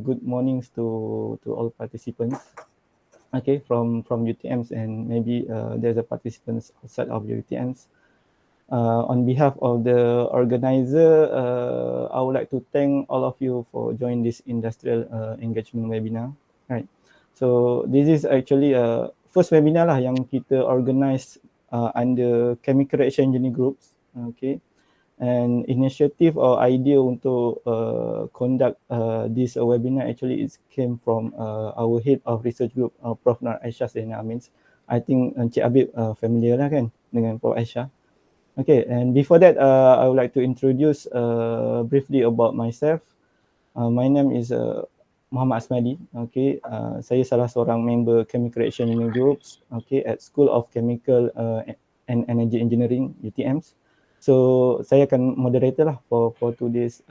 good mornings to all participants. Okay, from UTMs, and maybe there's a participants outside of UTMs. On behalf of the organizer, I would like to thank all of you for joining this industrial engagement webinar. Right. So this is actually a first webinar lah yang kita organize under Chemical Reaction Engineering Groups. Okay. And initiative or idea untuk conduct this webinar actually it came from our head of research group, Prof. Nur Aisyah Zainal Amins. I think Encik Habib familiar lah kan dengan Prof. Aisyah. Okay, and before that, I would like to introduce briefly about myself. My name is Muhammad Asmadi. Okay, saya salah seorang member Chemical Reaction Engineering Groups. Okay, at School of Chemical and Energy Engineering (UTMs). So saya akan moderator lah for today's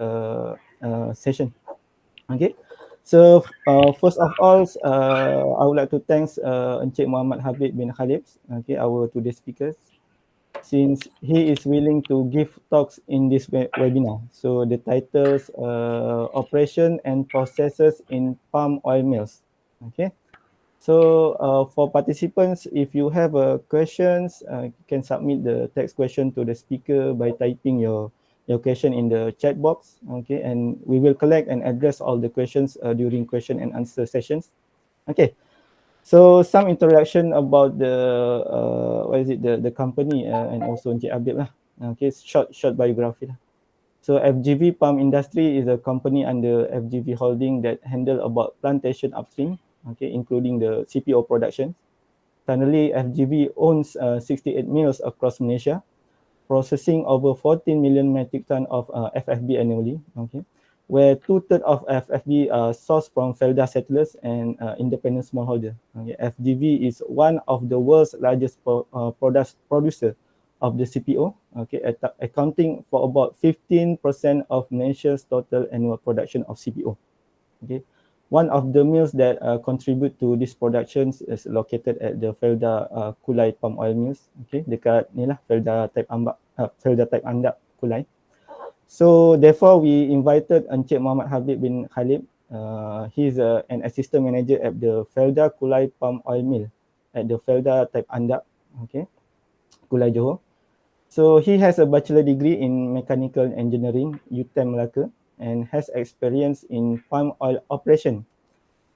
session. Okay, so first of all, I would like to thank Encik Muhammad Habib bin Khalib, okay, our today's speakers, since he is willing to give talks in this webinar. So the titles, Operation and Processes in Palm Oil Mills. Okay. So for participants, if you have questions, you can submit the text question to the speaker by typing your question in the chat box. Okay, and we will collect and address all the questions during question and answer sessions. Okay. So some introduction about the the company and also Encik Habib lah. Okay, short biography lah. So FGV Palm Industry is a company under FGV Holding that handle about plantation upstream, okay, including the CPO production. Currently, FGV owns 68 mills across Malaysia, processing over 14 million metric ton of FFB annually. Okay, where 2/3 of FFB are sourced from Felda settlers and independent smallholder. Okay, FGV is one of the world's largest producer of the CPO, okay, accounting for about 15% of Malaysia's total annual production of CPO. Okay, one of the mills that contribute to this productions is located at the Felda Kulai Palm Oil Mills. Okay, dekat ni lah Felda Type Andak Kulai. So therefore, we invited Encik Muhammad Habib bin Khalib. He's an assistant manager at the Felda Kulai Palm Oil Mill at the Felda Type Andak, okay, Kulai Johor. So he has a bachelor degree in mechanical engineering, UTM Melaka, and has experience in palm oil operation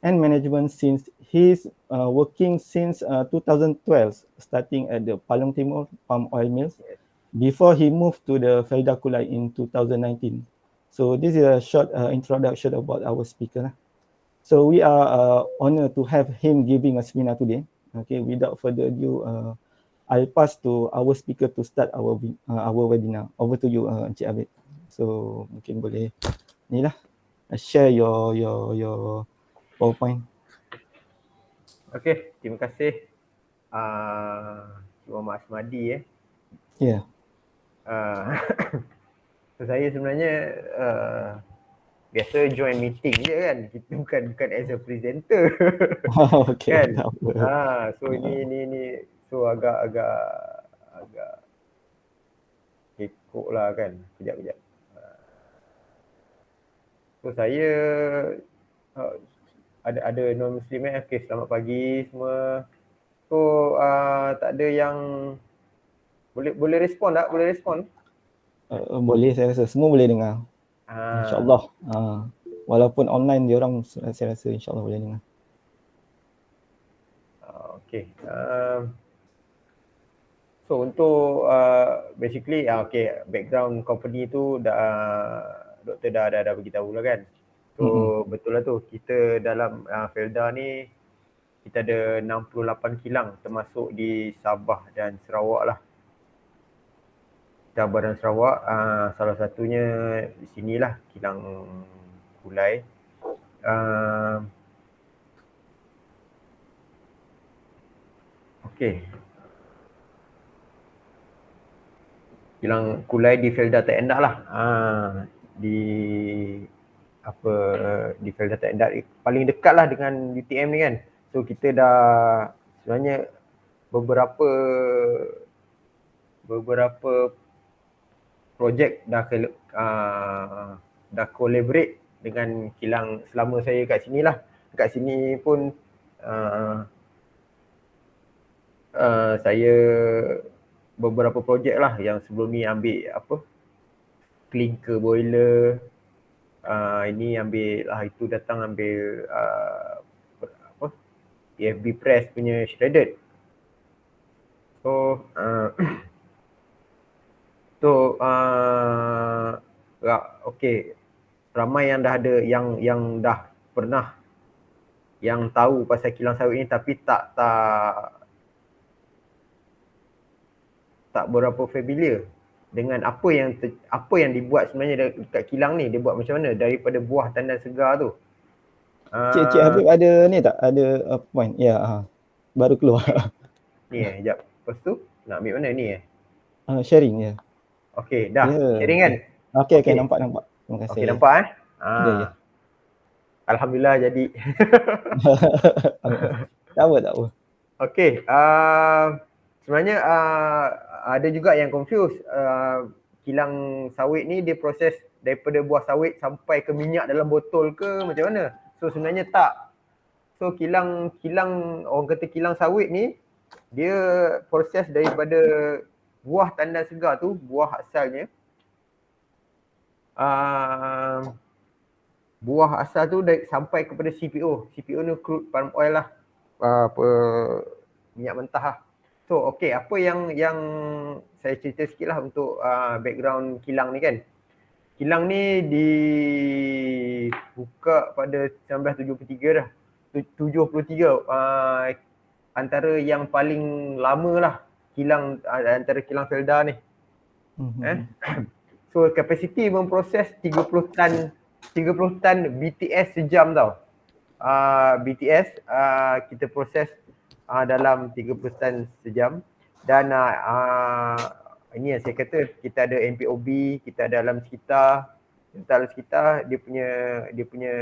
and management since he's working since 2012, starting at the Palong Timur Palm Oil Mills, before he moved to the Felda Kulai in 2019. So this is a short introduction about our speaker. So we are honored to have him giving a seminar today. Okay, without further ado, I'll pass to our speaker to start our webinar. Over to you, Encik Habib. So mungkin boleh ni lah share your PowerPoint. Okay, terima kasih Muhammad Asmadi. Yeah. So saya sebenarnya biasa join meeting je kan, kita bukan as a presenter. Okay. Kan? So ni so agak kekok lah kan. Kejap. So saya ada non muslim okay, selamat pagi semua. So tak ada yang boleh respon tak? Boleh respon? Boleh, saya rasa semua boleh dengar. InsyaAllah. Walaupun online dia orang, saya rasa insyaAllah boleh dengar. Okay. So untuk basically okay, background company tu doktor dah beritahu lah kan. So betul lah tu, kita dalam Felda ni kita ada 68 kilang termasuk di Sabah dan Sarawak lah. Sabah dan Sarawak, salah satunya di sinilah kilang Kulai. Okay. Kilang Kulai di Felda Tak Endak lah. Di Felda Tak Endak paling dekat lah dengan UTM ni kan. So kita dah sebenarnya beberapa projek dah collaborate dengan kilang selama saya kat sini lah. Kat sini pun saya beberapa projek lah yang sebelum ni ambil clinker boiler, ini ambil itu datang ambil EFB press punya shredded. So okay, ramai yang dah ada yang dah pernah yang tahu pasal kilang sawit ni tapi tak berapa familiar dengan apa yang dibuat sebenarnya dekat kilang ni. Dia buat macam mana daripada buah tandan segar tu. Cik Habib ada ni tak? Ada point? Ya, baru keluar. Ni jap. Lepas tu nak ambil mana ni sharing ya. Okay, dah. Sharing kan? Okay, nampak. Terima kasih. Okay, nampak Ya. Alhamdulillah jadi. Tak apa. Okay, sebenarnya ada juga yang confuse. Kilang sawit ni dia proses daripada buah sawit sampai ke minyak dalam botol ke macam mana? So sebenarnya tak. So kilang orang kata kilang sawit ni dia proses daripada buah tandan segar tu, buah asalnya. Buah asal tu sampai kepada CPO. CPO ni crude palm oil lah. Minyak mentah lah. So okay, apa yang saya cerita sikit lah untuk background kilang ni kan. Kilang ni dibuka pada 1973 dah. 73 antara yang paling lama lah kilang antara kilang Felda ni. So kapasiti memproses 30 tan BTS sejam tau. BTS kita proses dalam 30 tan sejam. Dan ini yang saya kata, kita ada MPOB, kita ada alam sekitar. Alam sekitar dia punya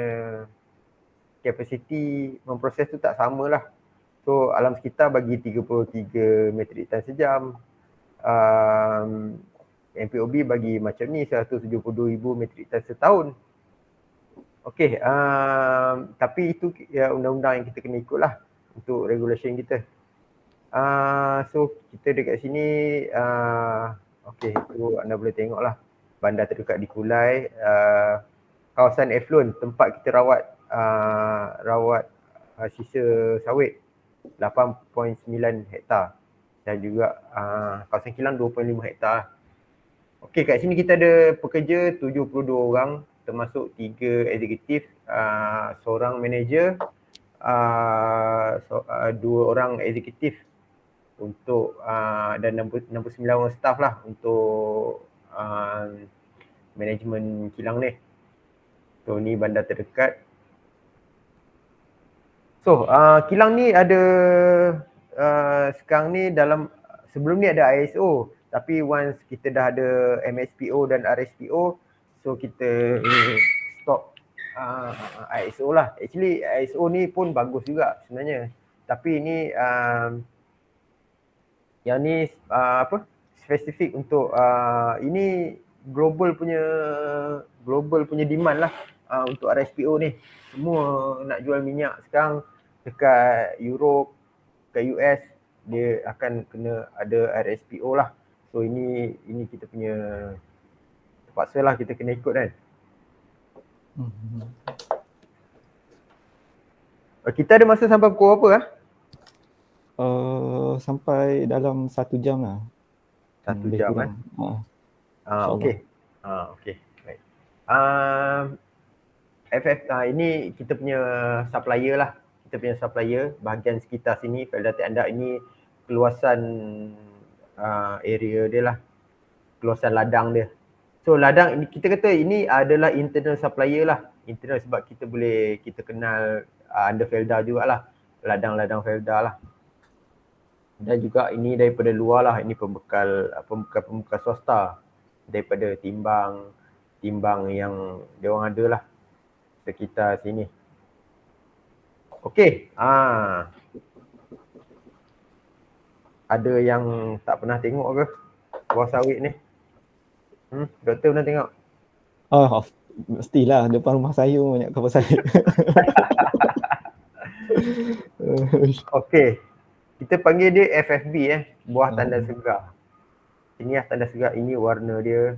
kapasiti memproses tu tak samalah. So alam sekitar bagi 33 metrik tan sejam. MPOB bagi macam ni 172,000 metrik tan setahun. Okey, tapi itu undang-undang yang kita kena ikut lah untuk regulation kita. So kita dekat sini, okey, itu anda boleh tengok lah bandar terdekat di Kulai, kawasan effluent tempat kita rawat sisa sawit 8.9 hektar dan juga kawasan kilang 2.5 hektar. Okey, kat sini kita ada pekerja 72 orang termasuk 3 eksekutif, seorang manager, 2 orang eksekutif untuk dan 69 orang staff lah untuk management kilang ni. So ni bandar terdekat. So kilang ni ada sekarang ni sebelum ni ada ISO, tapi once kita dah ada MSPO dan RSPO, so kita stop ISO lah. Actually ISO ni pun bagus juga sebenarnya, tapi ini yang ni spesifik untuk ini global punya demand lah untuk RSPO ni. Semua nak jual minyak sekarang dekat Europe, ke US, dia akan kena ada RSPO lah. So ini kita punya terpaksa lah kita kena ikut kan. Kita ada masa sampai pukul berapa sampai dalam 1 jam lah. 1 jam okey. Okey, baik. FF ini kita punya supplier lah. Kita punya supplier bahagian sekitar sini, Felda Tiandak ini keluasan area dia lah. Keluasan ladang dia. So ladang ini kita kata ini adalah internal supplier lah. Internal sebab kita kenal under Felda jugalah. Ladang-ladang Felda lah. Dan juga ini daripada luar lah, ini pembekal swasta daripada timbang yang dia orang ada lah sekitar sini. Okey, ada yang tak pernah tengok ke buah sawit ni? Doktor pernah tengok? Mestilah depan rumah saya banyak kapal sayap. Okey. Kita panggil dia FFB buah tanda segar. Ini tanda segar, ini warna dia.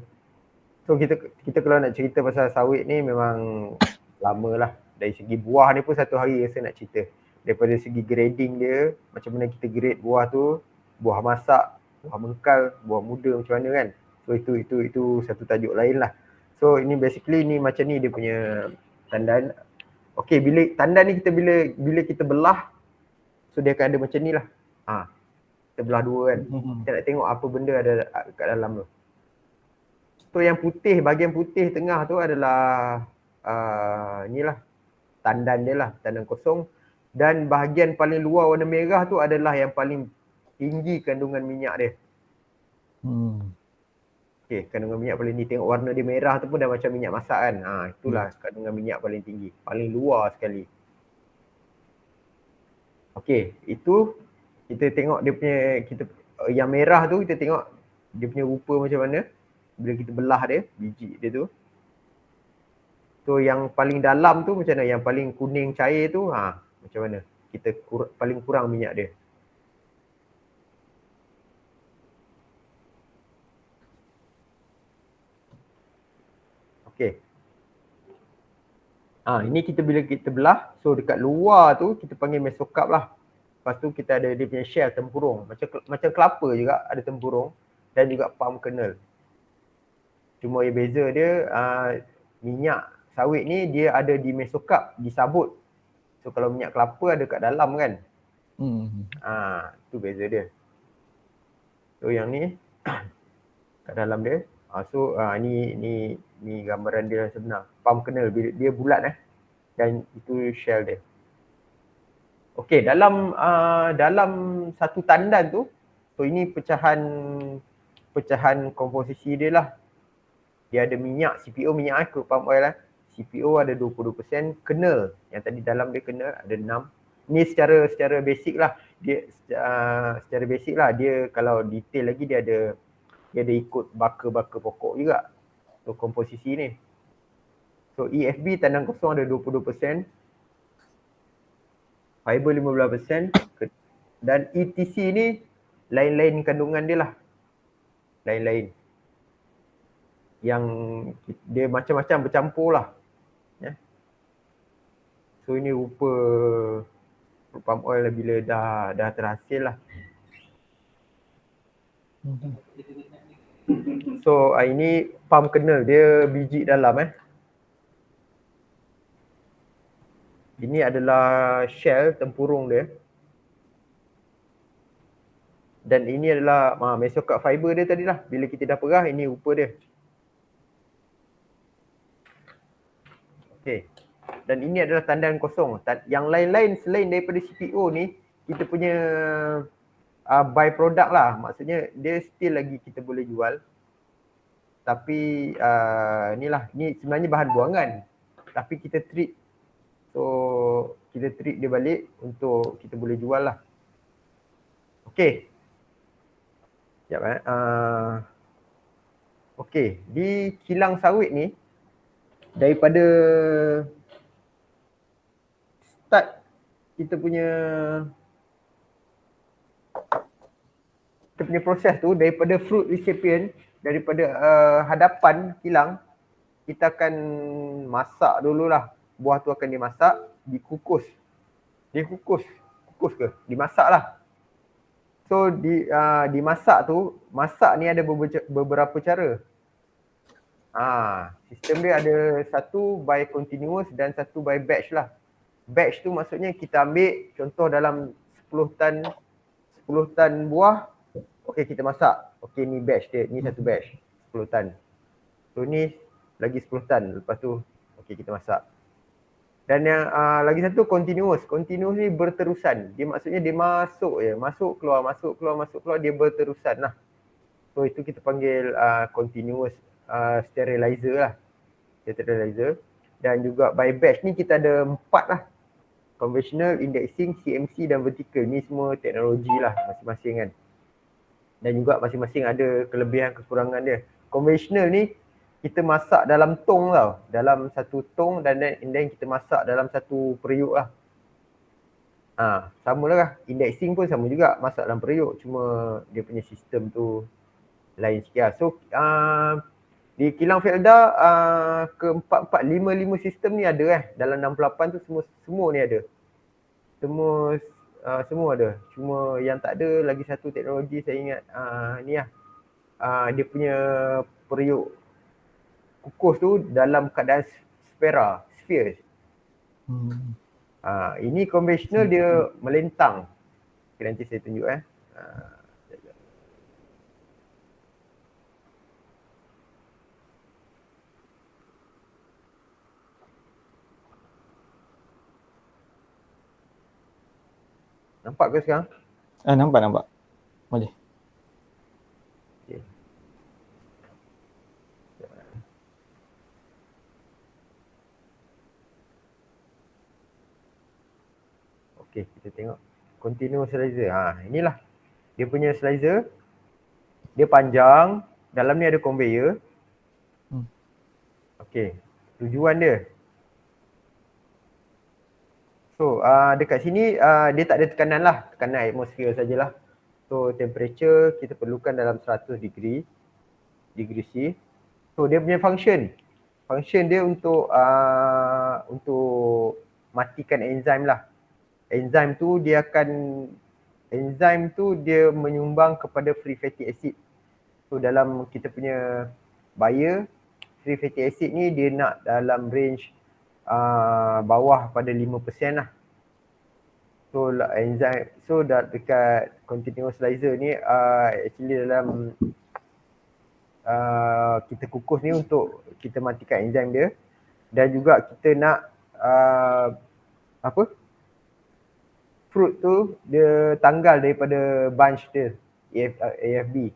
So kita kalau nak cerita pasal sawit ni memang lama lah. Dari segi buah ni pun satu hari rasa nak cerita. Daripada segi grading dia, macam mana kita grade buah tu, buah masak, buah mengkal, buah muda macam mana kan. So itu satu tajuk lain lah. So ini basically ni macam ni dia punya tandan. Okay, bila tandan ni kita bila kita belah, so dia akan ada macam ni lah. Kita belah dua kan. Kita nak tengok apa benda ada kat dalam tu. So yang putih, bahagian putih tengah tu adalah inilah tandan dia lah, tandan kosong. Dan bahagian paling luar warna merah tu adalah yang paling tinggi kandungan minyak dia. Okay, kandungan minyak paling tinggi. Tengok warna dia merah tu pun dah macam minyak masak kan. Itulah kandungan minyak paling tinggi. Paling luar sekali. Okay, itu kita tengok dia punya, yang merah tu kita tengok dia punya rupa macam mana. Bila kita belah dia, biji dia tu. So yang paling dalam tu macam mana? Yang paling kuning cair tu, macam mana? Kita paling kurang minyak dia. Okay. Ini kita bila kita belah, so dekat luar tu kita panggil mesokarp lah. Lepas tu kita ada dia punya shell, tempurung. Macam kelapa juga ada tempurung dan juga palm kernel. Cuma yang beza dia, minyak sawit ni dia ada di mesokarp, di sabut. So kalau minyak kelapa ada kat dalam kan. Itu beza dia. So yang ni kat dalam dia. So ni gambaran dia sebenar. Palm kernel dia bulat dan itu shell dia. Okey, dalam satu tandan tu, so ini pecahan komposisi dia lah. Dia ada minyak, CPO minyak crude palm oil lah. CPO ada 22%, kernel yang tadi dalam dia kernel ada 6. Ni secara basic lah. Dia secara basic lah, dia kalau detail lagi dia ada ikut baka-baka pokok juga. So komposisi ni. So EFB tandan kosong ada 22%. Fiber 15%. Dan ETC ni lain-lain kandungan dia lah. Lain-lain. Yang dia macam-macam bercampur lah. So ini rupa palm oil bila dah terhasil lah. So ini palm kernel, dia biji dalam Ini adalah shell, tempurung dia. Dan ini adalah mesokarp fiber dia tadi lah. Bila kita dah perah, ini rupa dia. Okay. Dan ini adalah tandan kosong. Yang lain-lain selain daripada CPO ni, kita punya byproduct lah. Maksudnya dia still lagi kita boleh jual. Tapi ni sebenarnya bahan buangan. Tapi kita treat. So kita treat dia balik untuk kita boleh jual lah. Okay. Sekejap okay. Di kilang sawit ni, daripada start kita punya proses tu, daripada fruit recipient, daripada hadapan kilang, kita akan masak dululah. Buah tu akan dimasak, dikukus. Kukus ke? Dimasak lah. So dimasak tu, masak ni ada beberapa cara. Sistem dia ada satu by continuous dan satu by batch lah. Batch tu maksudnya kita ambil contoh dalam 10 tan buah, okey kita masak. Okey ni batch dia, ni satu batch 10 tan. So ni lagi 10 tan, lepas tu okey kita masak. Dan yang lagi satu continuous. Continuous ni berterusan. Dia maksudnya dia masuk je, masuk keluar, dia berterusan lah. So itu kita panggil continuous sterilizer lah. Sterilizer. Dan juga by batch ni kita ada 4 lah. Conventional, indexing, CMC dan vertical. Ni semua teknologi lah masing-masing kan. Dan juga masing-masing ada kelebihan kekurangan dia. Conventional ni kita masak dalam tong tau. Dalam satu tong dan then kita masak dalam satu periuk lah. Sama lah. Indexing pun sama juga, masak dalam periuk. Cuma dia punya sistem tu lain sikit lah. So di kilang Felda ke-4 5 sistem ni ada dalam 68 tu semua ni ada. Semua ada. Cuma yang tak ada lagi satu teknologi saya ingat ni lah. Dia punya periuk kukus tu dalam keadaan sphere. Ini konvensional dia melentang. Okay, nanti saya tunjuk Nampak ke sekarang? Nampak. Boleh. Okay. Okay, kita tengok continuous slicer. Inilah dia punya slicer. Dia panjang, dalam ni ada conveyor. Okay, tujuan dia. So dekat sini dia tak ada tekanan lah, tekanan atmosfer sajalah. So temperature kita perlukan dalam 100 degree C. So dia punya function dia untuk matikan enzim lah. Enzim tu dia menyumbang kepada free fatty acid. So dalam kita punya buyer, free fatty acid ni dia nak dalam range bawah pada 5% lah. So enzim, so dekat continuous slicer ni actually dalam kita kukus ni untuk kita matikan enzim dia, dan juga kita nak fruit tu dia tanggal daripada bunch dia, AFB,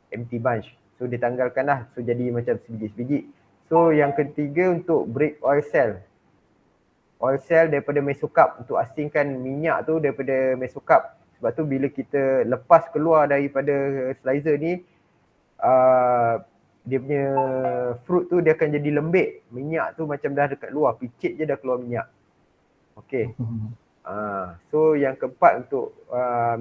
empty bunch. So dia tanggalkan lah, so jadi macam sebiji-sebiji. So yang ketiga untuk break oil cell daripada mesocarp, untuk asingkan minyak tu daripada mesocarp. Sebab tu bila kita lepas keluar daripada slicer ni, dia punya fruit tu dia akan jadi lembik. Minyak tu macam dah dekat luar, picit je dah keluar minyak. Okay. So yang keempat untuk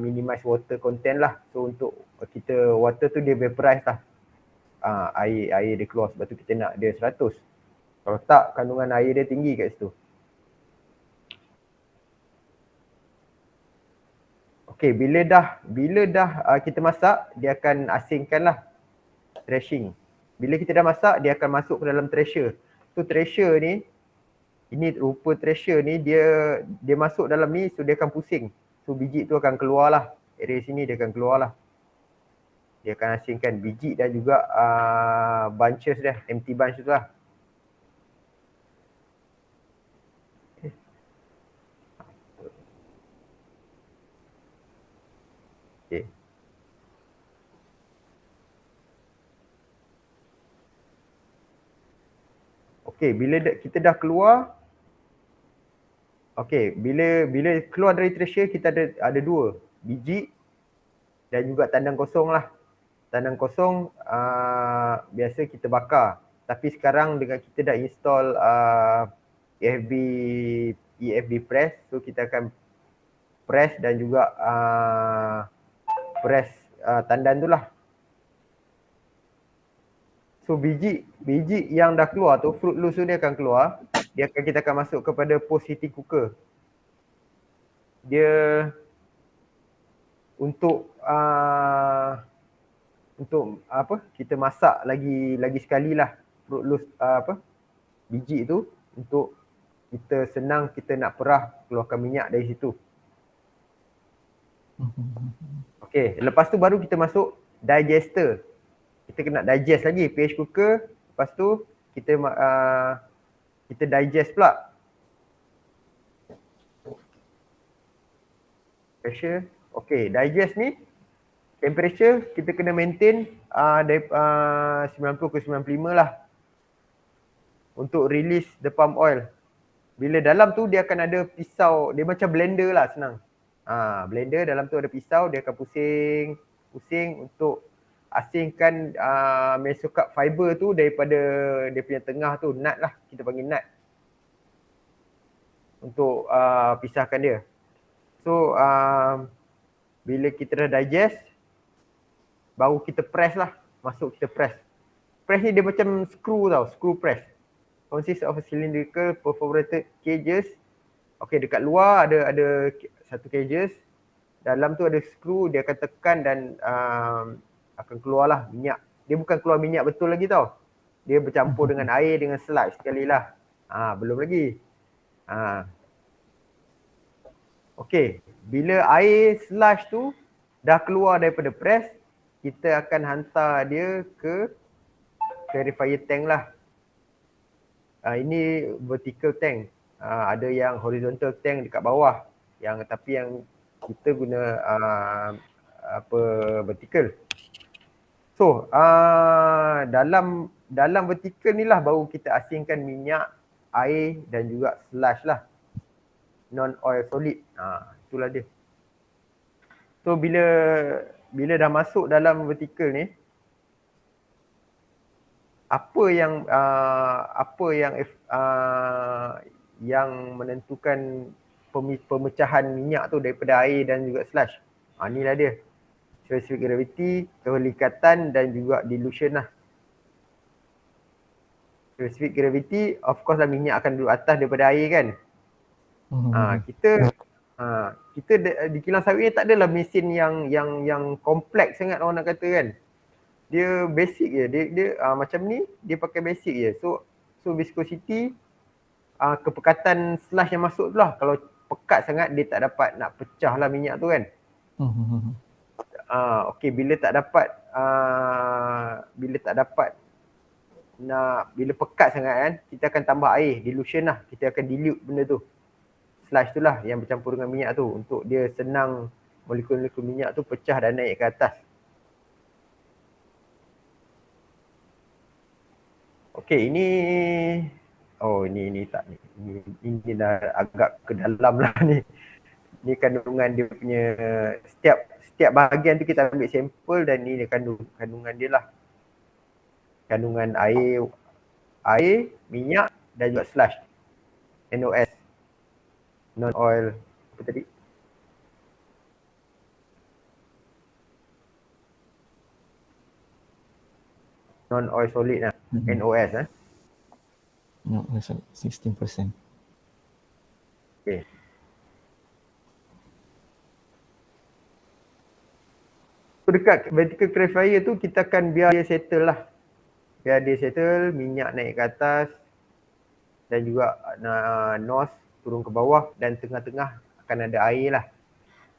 minimize water content lah. So untuk kita water tu dia vaporize lah. Air dia keluar, sebab tu kita nak dia 100. Kalau tak, kandungan air dia tinggi kat situ. Okay, bila dah kita masak, dia akan asingkan lah, thrashing. Bila kita dah masak, dia akan masuk ke dalam thresher. So thresher ni, ini rupa thresher ni, dia masuk dalam ni, so dia akan pusing. So biji tu akan keluar lah, area sini dia akan keluar lah. Dia akan asingkan biji dan juga bunches dia, empty bunch tu lah. Okay. Okay, bila kita dah keluar, okay, bila keluar dari thresher, kita ada dua, biji dan juga tandang kosong lah. Tandang kosong biasa kita bakar. Tapi sekarang dengan kita dah install EFB press, so kita akan press dan juga press tandan tu lah. So biji yang dah keluar tu, fruit loose tu dia akan keluar. Kita akan masuk kepada post heating cooker. Dia untuk kita masak lagi sekali lah fruit loose, biji tu, untuk kita senang kita nak perah keluarkan minyak dari situ. Okay, lepas tu baru kita masuk digester. Kita kena digest lagi pH cooker. Lepas tu kita digest pula. Pressure. Okay, digest ni temperature kita kena maintain dari 90 ke 95 lah untuk release the palm oil. Bila dalam tu dia akan ada pisau, dia macam blender lah, senang. Blender dalam tu ada pisau, dia akan pusing untuk asingkan mesocarp fiber tu daripada dia punya tengah tu, nut lah, kita panggil nut, untuk pisahkan dia. So bila kita dah digest, baru kita press lah, masuk kita press. Press ni dia macam screw tau, screw press. Consists of a cylindrical perforated cages. Okay, dekat luar ada satu cages, dalam tu ada screw, dia akan tekan dan akan keluarlah minyak. Dia bukan keluar minyak betul lagi tau. Dia bercampur dengan air dengan sludge sekali lah. Belum lagi. Okay, bila air sludge tu dah keluar daripada press, kita akan hantar dia ke clarifier tank lah. Ini vertical tank. Ada yang horizontal tank dekat bawah. Tapi yang kita guna vertical. So dalam vertical ni lah baru kita asingkan minyak, air dan juga sludge lah. Non-oil solid. Itulah dia. So bila dah masuk dalam vertical ni, apa yang menentukan pemecahan minyak tu daripada air dan juga sludge. Inilah dia. Specific gravity, kelikatan dan juga dilution lah. Specific gravity, of course lah minyak akan duduk atas daripada air kan. Kita di kilang sawit ni tak adalah mesin yang kompleks sangat orang nak kata kan. Dia basic je. Dia macam ni, dia pakai basic je. So viscosity, kepekatan sludge yang masuk tu lah. Kalau pekat sangat dia tak dapat nak pecah lah minyak tu kan. Okay, bila tak dapat bila pekat sangat kan, kita akan tambah air, dilution lah. Kita akan dilute benda tu. Sludge tu lah yang bercampur dengan minyak tu, untuk dia senang molekul-molekul minyak tu pecah dan naik ke atas. Okay, ini tak ni. Ini dah agak ke dalam lah ni. Ni kandungan dia punya, setiap bahagian tu kita ambil sampel dan ni dia kandungan dia lah. Kandungan air, minyak dan juga sludge. NOS. Non-oil, apa tadi? Non-oil solid lah. NOS lah. No, 16%. Okay. So dekat vertical clarifier tu kita akan biar dia settle lah. Biar dia settle, minyak naik ke atas dan juga nose turun ke bawah dan tengah-tengah akan ada air lah.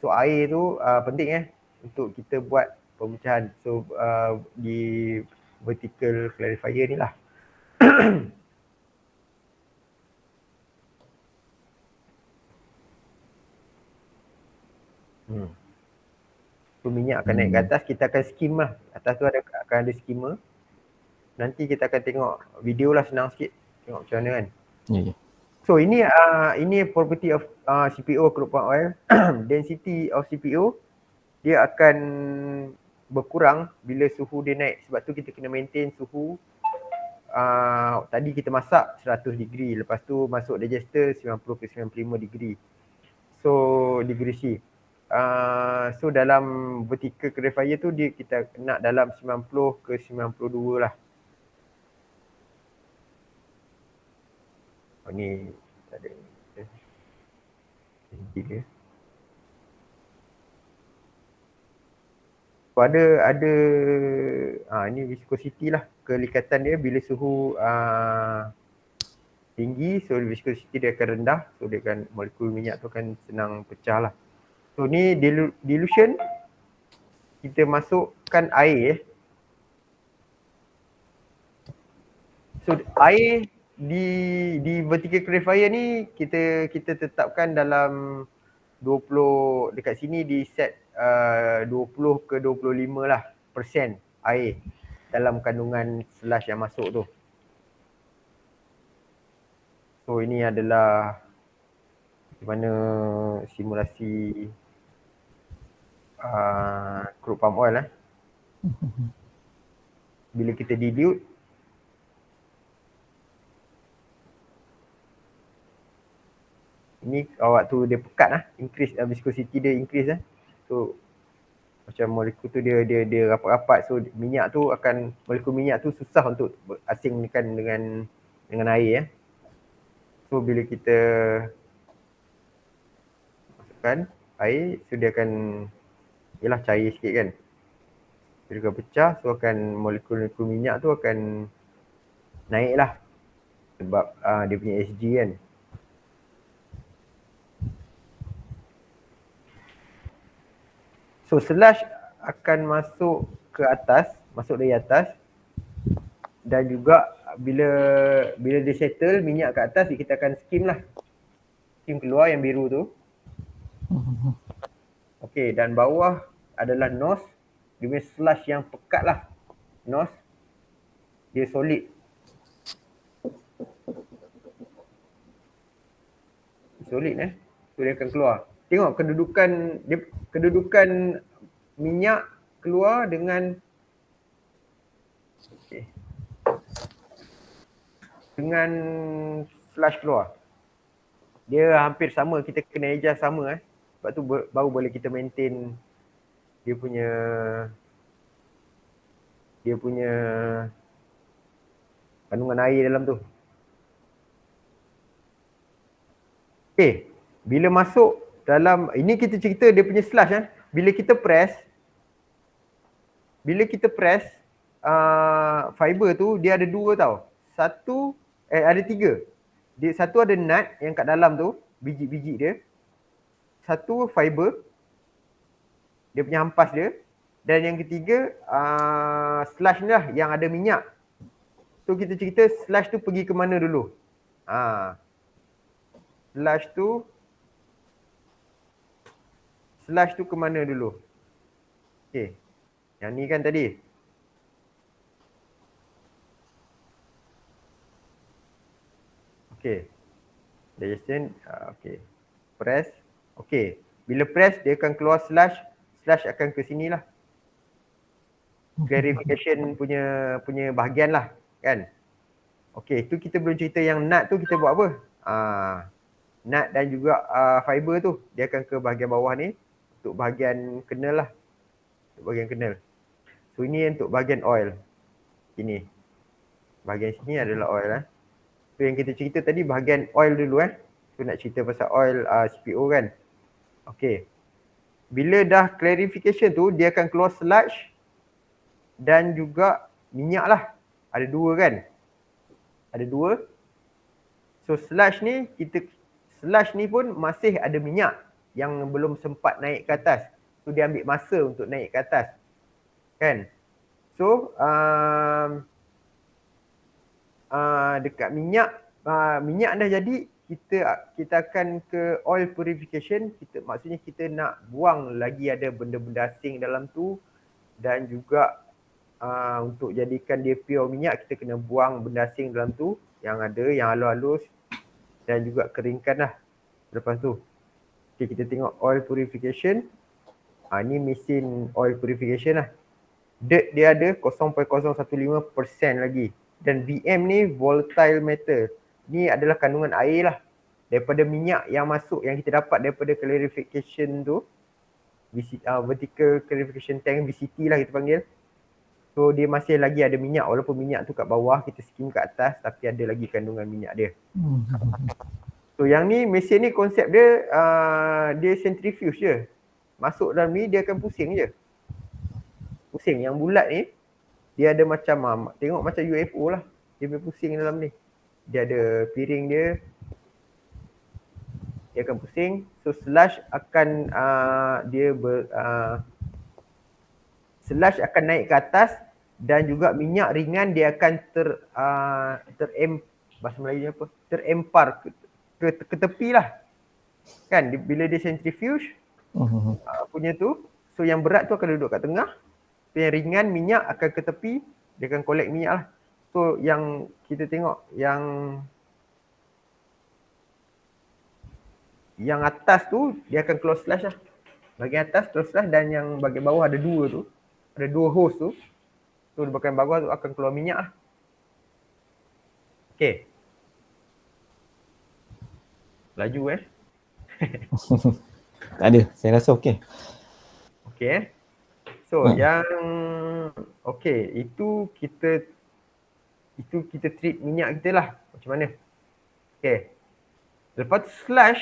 So air tu penting untuk kita buat pemecahan. So di vertical clarifier ni lah. So minyak akan naik ke atas, kita akan skim lah. Atas tu akan ada skimmer. Nanti kita akan tengok video lah, senang sikit. Tengok macam mana kan. Yeah. So ini property of CPO, crude palm oil. Density of CPO dia akan berkurang bila suhu dia naik. Sebab tu kita kena maintain suhu. Tadi kita masak 100 degree, lepas tu masuk digester 90 ke 95 degree. So degree C. So dalam vertical clarifier tu kita nak dalam 90 ke 92 lah. Ni tak ada dia. So ada ni viscosity lah, kelikatan dia bila suhu tinggi, so viscosity dia akan rendah, so dia akan, molekul minyak tu akan senang pecah lah. So ni dilution, kita masukkan air. So air di vertical clarifier ni kita tetapkan dalam 20, dekat sini di set 20 ke 25 lah persen air dalam kandungan sludge yang masuk tu. So ini adalah bagaimana simulasi crude palm oil . bila kita dilute, ini waktu dia pekat lah, increase viscosity dia increase lah. So macam molekul tu dia rapat-rapat, so minyak tu akan, molekul minyak tu susah untuk asingkan dengan air ya. So bila kita masukkan air, so dia akan ialah cair sikit kan. Bila dia pecah, so akan molekul-molekul minyak tu akan naik lah sebab dia punya Hg kan. So slush akan masuk ke atas, masuk dari atas, dan juga bila dia settle minyak ke atas, kita akan skim lah. Skim keluar yang biru tu. Okey, dan bawah adalah nose. Dia punya slush yang pekat lah. Nose. Dia solid. Solid So dia akan keluar. Tengok kedudukan minyak keluar dengan dengan flush keluar. Dia hampir sama, kita kena adjust sama Sebab tu baru boleh kita maintain dia punya kandungan air dalam tu. Okay, bila masuk dalam, ini kita cerita dia punya slush Bila kita press fiber tu, dia ada dua tau. Ada tiga. Satu ada nut yang kat dalam tu, biji-biji dia. Satu fiber, dia punya hampas dia. Dan yang ketiga, slush ni lah yang ada minyak. So kita cerita slush tu pergi ke mana dulu. Slush tu ke mana dulu. Okay. Yang ni kan tadi. Okay. Digestion. Okay. Press. Okay. Bila press, dia akan keluar slush. Slush akan ke sini lah. Clarification punya bahagian lah. Kan? Okay. Tu kita belum cerita yang nut tu kita buat apa. Nut dan juga fiber tu. Dia akan ke bahagian bawah ni. Untuk bahagian kernel lah. Untuk bahagian kernel. So ini untuk bahagian oil. Ini. Bahagian sini adalah oil So yang kita cerita tadi bahagian oil dulu So nak cerita pasal oil CPO kan. Okay. Bila dah clarification tu, dia akan keluar sludge dan juga minyak lah. Ada dua kan. Ada dua. So sludge ni pun masih ada minyak yang belum sempat naik ke atas. So dia ambil masa untuk naik ke atas. Kan? So dekat minyak dah jadi, kita akan ke oil purification. Maksudnya kita nak buang lagi ada benda-benda asing dalam tu, dan juga untuk jadikan dia pure minyak, kita kena buang benda asing dalam tu yang ada, yang halus-halus, dan juga keringkan lah lepas tu. Okay, kita tengok oil purification. Ni mesin oil purification lah. Dirt dia ada 0.015% lagi. Dan VM ni volatile metal. Ni adalah kandungan air lah. Daripada minyak yang masuk, yang kita dapat daripada clarification tu. Vertical clarification tank, VCT lah kita panggil. So dia masih lagi ada minyak. Walaupun minyak tu kat bawah, kita skim kat atas, tapi ada lagi kandungan minyak dia. So yang ni, mesin ni konsep dia, dia centrifuge je. Masuk dalam ni, dia akan pusing je. Pusing. Yang bulat ni, dia ada macam, tengok macam UFO lah. Dia boleh pusing dalam ni. Dia ada piring dia. Dia akan pusing. So slush akan, slush akan naik ke atas. Dan juga minyak ringan dia akan bahasa Melayunya apa? Terempar ke tepi lah. Kan, bila dia centrifuge punya tu, so yang berat tu akan duduk kat tengah. So yang ringan minyak akan ke tepi, dia akan collect minyak lah. So yang kita tengok yang atas tu dia akan close slash lah. Bahagian atas close slash, dan yang bahagian bawah ada dua tu. Ada dua hose tu. So bahagian bawah tu akan keluar minyak lah. Okay. Laju Tak ada, saya rasa okey. Okay. So yang okay, itu kita treat minyak kita lah. Macam mana? Okay. Lepas tu sludge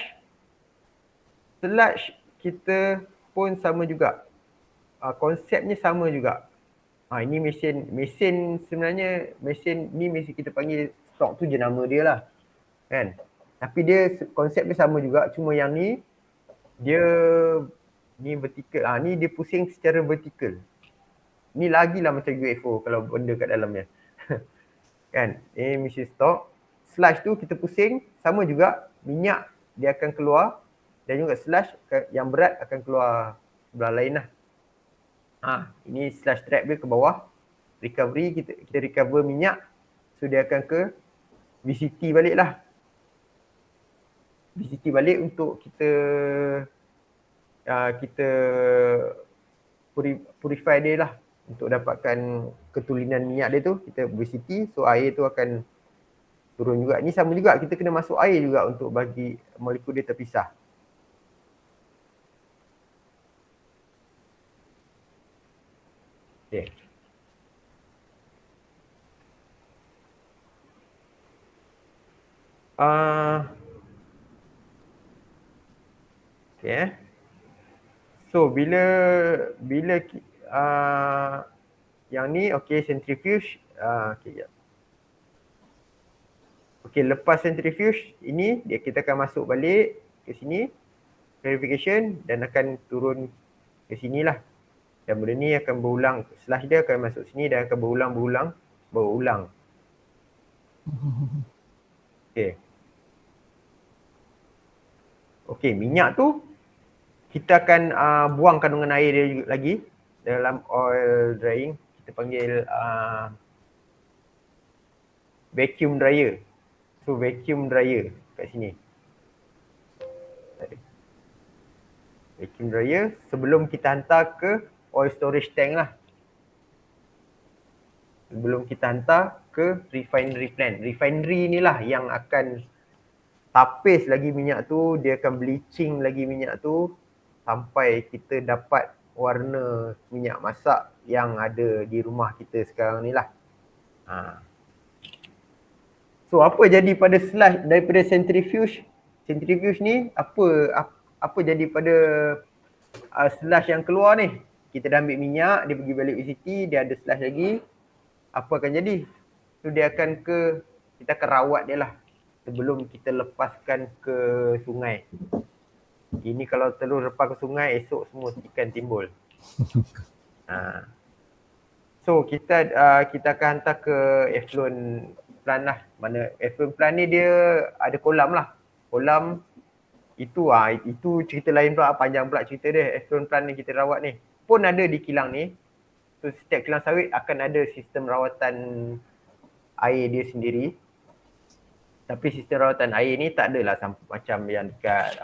kita pun sama juga. Konsepnya sama juga. Ini mesin sebenarnya mesin kita panggil stok tu je nama dia lah. Kan? Tapi dia konsep dia sama juga, cuma yang ni dia ni vertikal. Ni dia pusing secara vertikal. Ni lagilah macam UFO kalau benda kat dalamnya. Kan? Mesin stok. Sludge tu kita pusing, sama juga. Minyak dia akan keluar. Dan juga sludge yang berat akan keluar sebelah lain lah. Ini sludge trap dia ke bawah. Recovery, kita recover minyak. So dia akan ke VCT balik lah. VCT balik untuk kita purify dia lah. Untuk dapatkan ketulinan minyak dia tu, kita VCT, so air tu akan turun juga. Ni sama juga, kita kena masuk air juga untuk bagi molekul dia terpisah. Okay. Okay. So bila yang ni okay, centrifuge. Okay, ya. Okay, lepas centrifuge ini kita akan masuk balik ke sini, purification, dan akan turun ke sini lah. Dan benda ni akan berulang, sludge dia akan masuk sini dan akan berulang. Okay. Okay, minyak tu kita akan buang kandungan air dia lagi dalam oil drying. Kita panggil vacuum dryer. So vacuum dryer kat sini. Vacuum dryer sebelum kita hantar ke oil storage tank lah. Sebelum kita hantar ke refinery plant. Refinery ni lah yang akan tapis lagi minyak tu, dia akan bleaching lagi minyak tu sampai kita dapat warna minyak masak yang ada di rumah kita sekarang ni lah. So apa jadi pada sludge daripada centrifuge? Centrifuge ni apa jadi pada sludge yang keluar ni? Kita dah ambil minyak, dia pergi balik VCT, dia ada sludge lagi. Apa akan jadi? So dia akan kita akan rawat dia lah sebelum kita lepaskan ke sungai. Ini kalau telur lepas ke sungai, esok semua ikan timbul. So kita akan hantar ke effluent plant lah. Mana effluent plant ni dia ada kolam lah. Kolam itu cerita lain pula, panjang pula cerita dia. Effluent plant ni kita rawat ni pun ada di kilang ni. So setiap kilang sawit akan ada sistem rawatan air dia sendiri. Tapi sistem rawatan air ni tak adalah macam yang dekat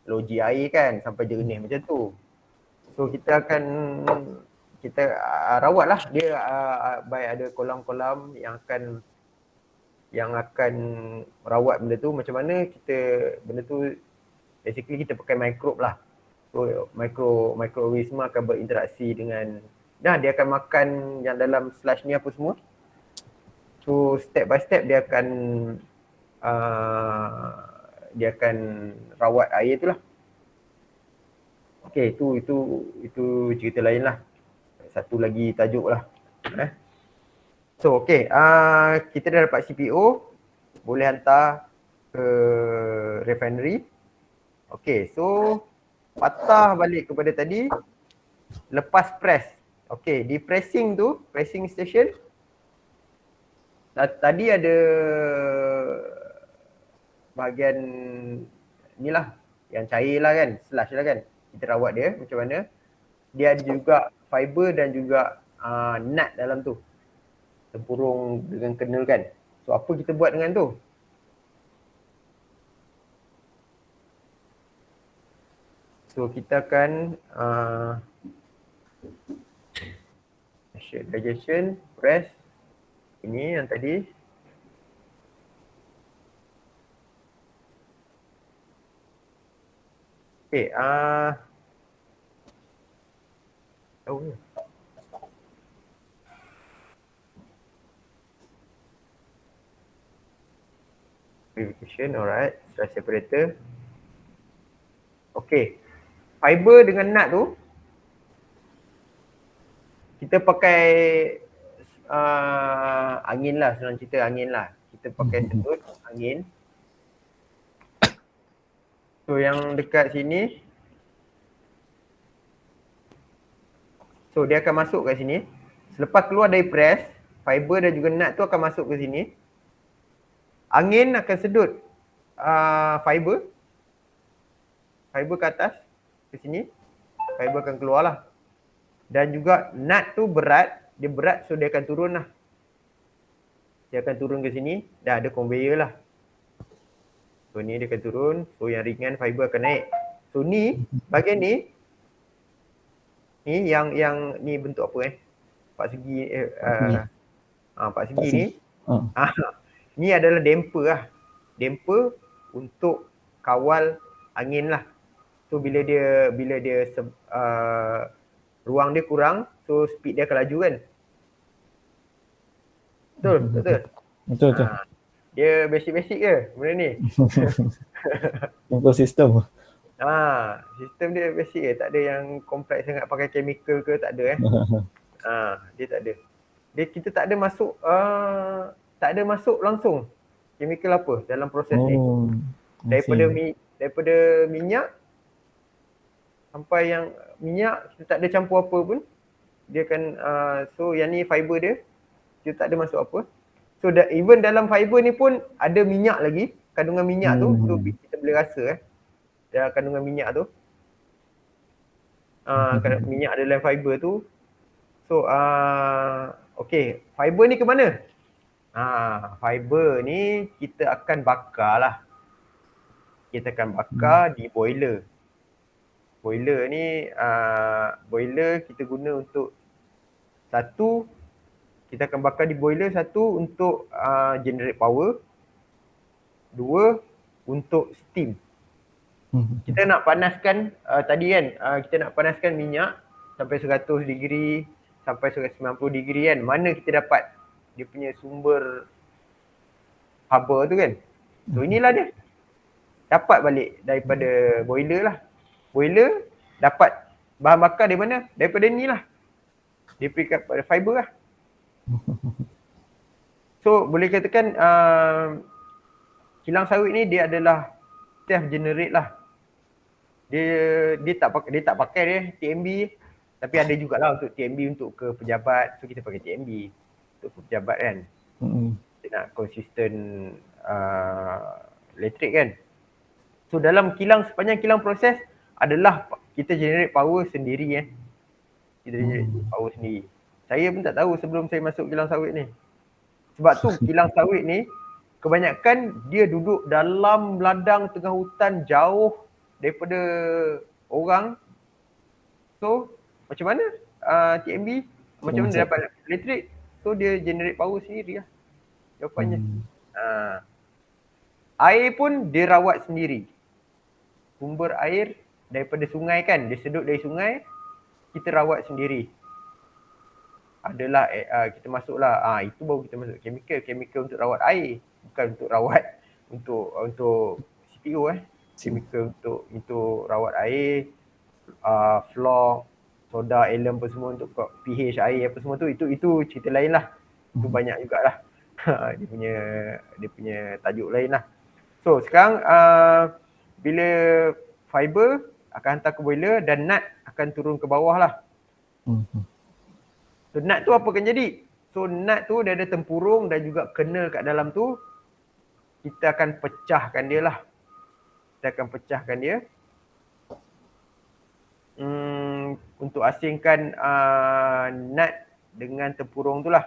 loji air kan, sampai jernih macam tu. So kita akan rawat lah dia, baik ada kolam-kolam yang akan merawat benda tu. Macam mana benda tu basically kita pakai microbe lah. So microorganisma akan berinteraksi dengan dia akan makan yang dalam sludge ni apa semua. So step by step dia akan rawat air tu lah. Okay, itu cerita lain lah. Satu lagi tajuk lah. So okay, kita dah dapat CPO, boleh hantar ke refinery. Okay, so patah balik kepada tadi, lepas press. Okay, di pressing station, tadi ada bahagian ni lah, yang cair lah kan, sludge lah kan. Kita rawat dia macam mana. Dia ada juga fiber dan juga nut dalam tu. Tempurung dengan kernel kan. So apa kita buat dengan tu? So kita akan digestion, press. Ini yang tadi. Okay, tahu ni. Purification, alright. Stress separator. Okay. Fiber dengan nut tu, kita pakai angin lah, senang cerita angin lah. Kita pakai sedut angin. So yang dekat sini, so dia akan masuk kat sini. Selepas keluar dari press, fiber dan juga nut tu akan masuk ke sini. Angin akan sedut fiber ke atas, ke sini. Fiber akan keluar lah. Dan juga nut tu berat, dia berat so dia akan turun lah. Dia akan turun ke sini, dah ada conveyor lah. So ni dia akan turun, so yang ringan fiber akan naik. So ni, bahagian ni yang ni bentuk apa empat segi empat segi ni. Ni adalah damper lah. Damper untuk kawal angin lah. So bila dia ruang dia kurang, so speed dia akan laju kan. Betul? Betul. Dia basic ke benda ni? Untuk sistem. Sistem dia basic ke, tak ada yang kompleks sangat pakai chemical ke, tak ada dia tak ada. Kita tak ada masuk langsung chemical apa dalam proses ni. Daripada minyak sampai yang minyak, kita tak ada campur apa pun. Dia akan so yang ni fiber dia, kita tak ada masuk apa. So even dalam fiber ni pun ada minyak lagi, kandungan minyak tu. So kita boleh rasa kandungan minyak tu. Kandungan minyak ada dalam fiber tu. So okay, fiber ni ke mana? Fiber ni kita akan bakar lah. Kita akan bakar di boiler. Boiler ni boiler kita guna untuk satu, kita akan bakar di boiler satu untuk generate power. Dua, untuk steam. Kita nak panaskan tadi kan, kita nak panaskan minyak sampai 100 degree sampai 190 degree kan. Mana kita dapat dia punya sumber haba tu kan. So inilah dia. Dapat balik daripada boiler lah. Boiler dapat bahan bakar dari mana? Daripada ni lah. Daripada fiber lah. So boleh katakan kilang sawit ni dia adalah self generate lah. Dia tak pakai TMB, tapi ada jugalah untuk TMB untuk ke pejabat. So kita pakai TMB untuk ke pejabat kan. Kita nak konsisten elektrik kan. So dalam sepanjang kilang proses adalah kita generate power sendiri Kita generate power sendiri. Saya pun tak tahu sebelum saya masuk kilang sawit ni. Sebab tu kilang sawit ni kebanyakan dia duduk dalam ladang tengah hutan jauh daripada orang. So macam mana TMB, macam mana dapat elektrik? So dia generate power sendiri lah. Jawapannya. Air pun dia rawat sendiri. Sumber air daripada sungai kan, dia sedut dari sungai, kita rawat sendiri. Adalah kita masuklah itu baru kita masuk chemical untuk rawat air, bukan untuk rawat untuk CPU chemical untuk rawat air, floor, soda, alum apa semua untuk pH air apa semua tu, itu cerita lain lah. Itu banyak jugalah. dia punya tajuk lain lah. So sekarang bila fiber akan hantar ke boiler dan nut akan turun ke bawah lah. So nut tu apa akan jadi? So nut tu dia ada tempurung dan juga kernel kat dalam tu. Kita akan pecahkan dia lah. Untuk asingkan nut dengan tempurung tu lah.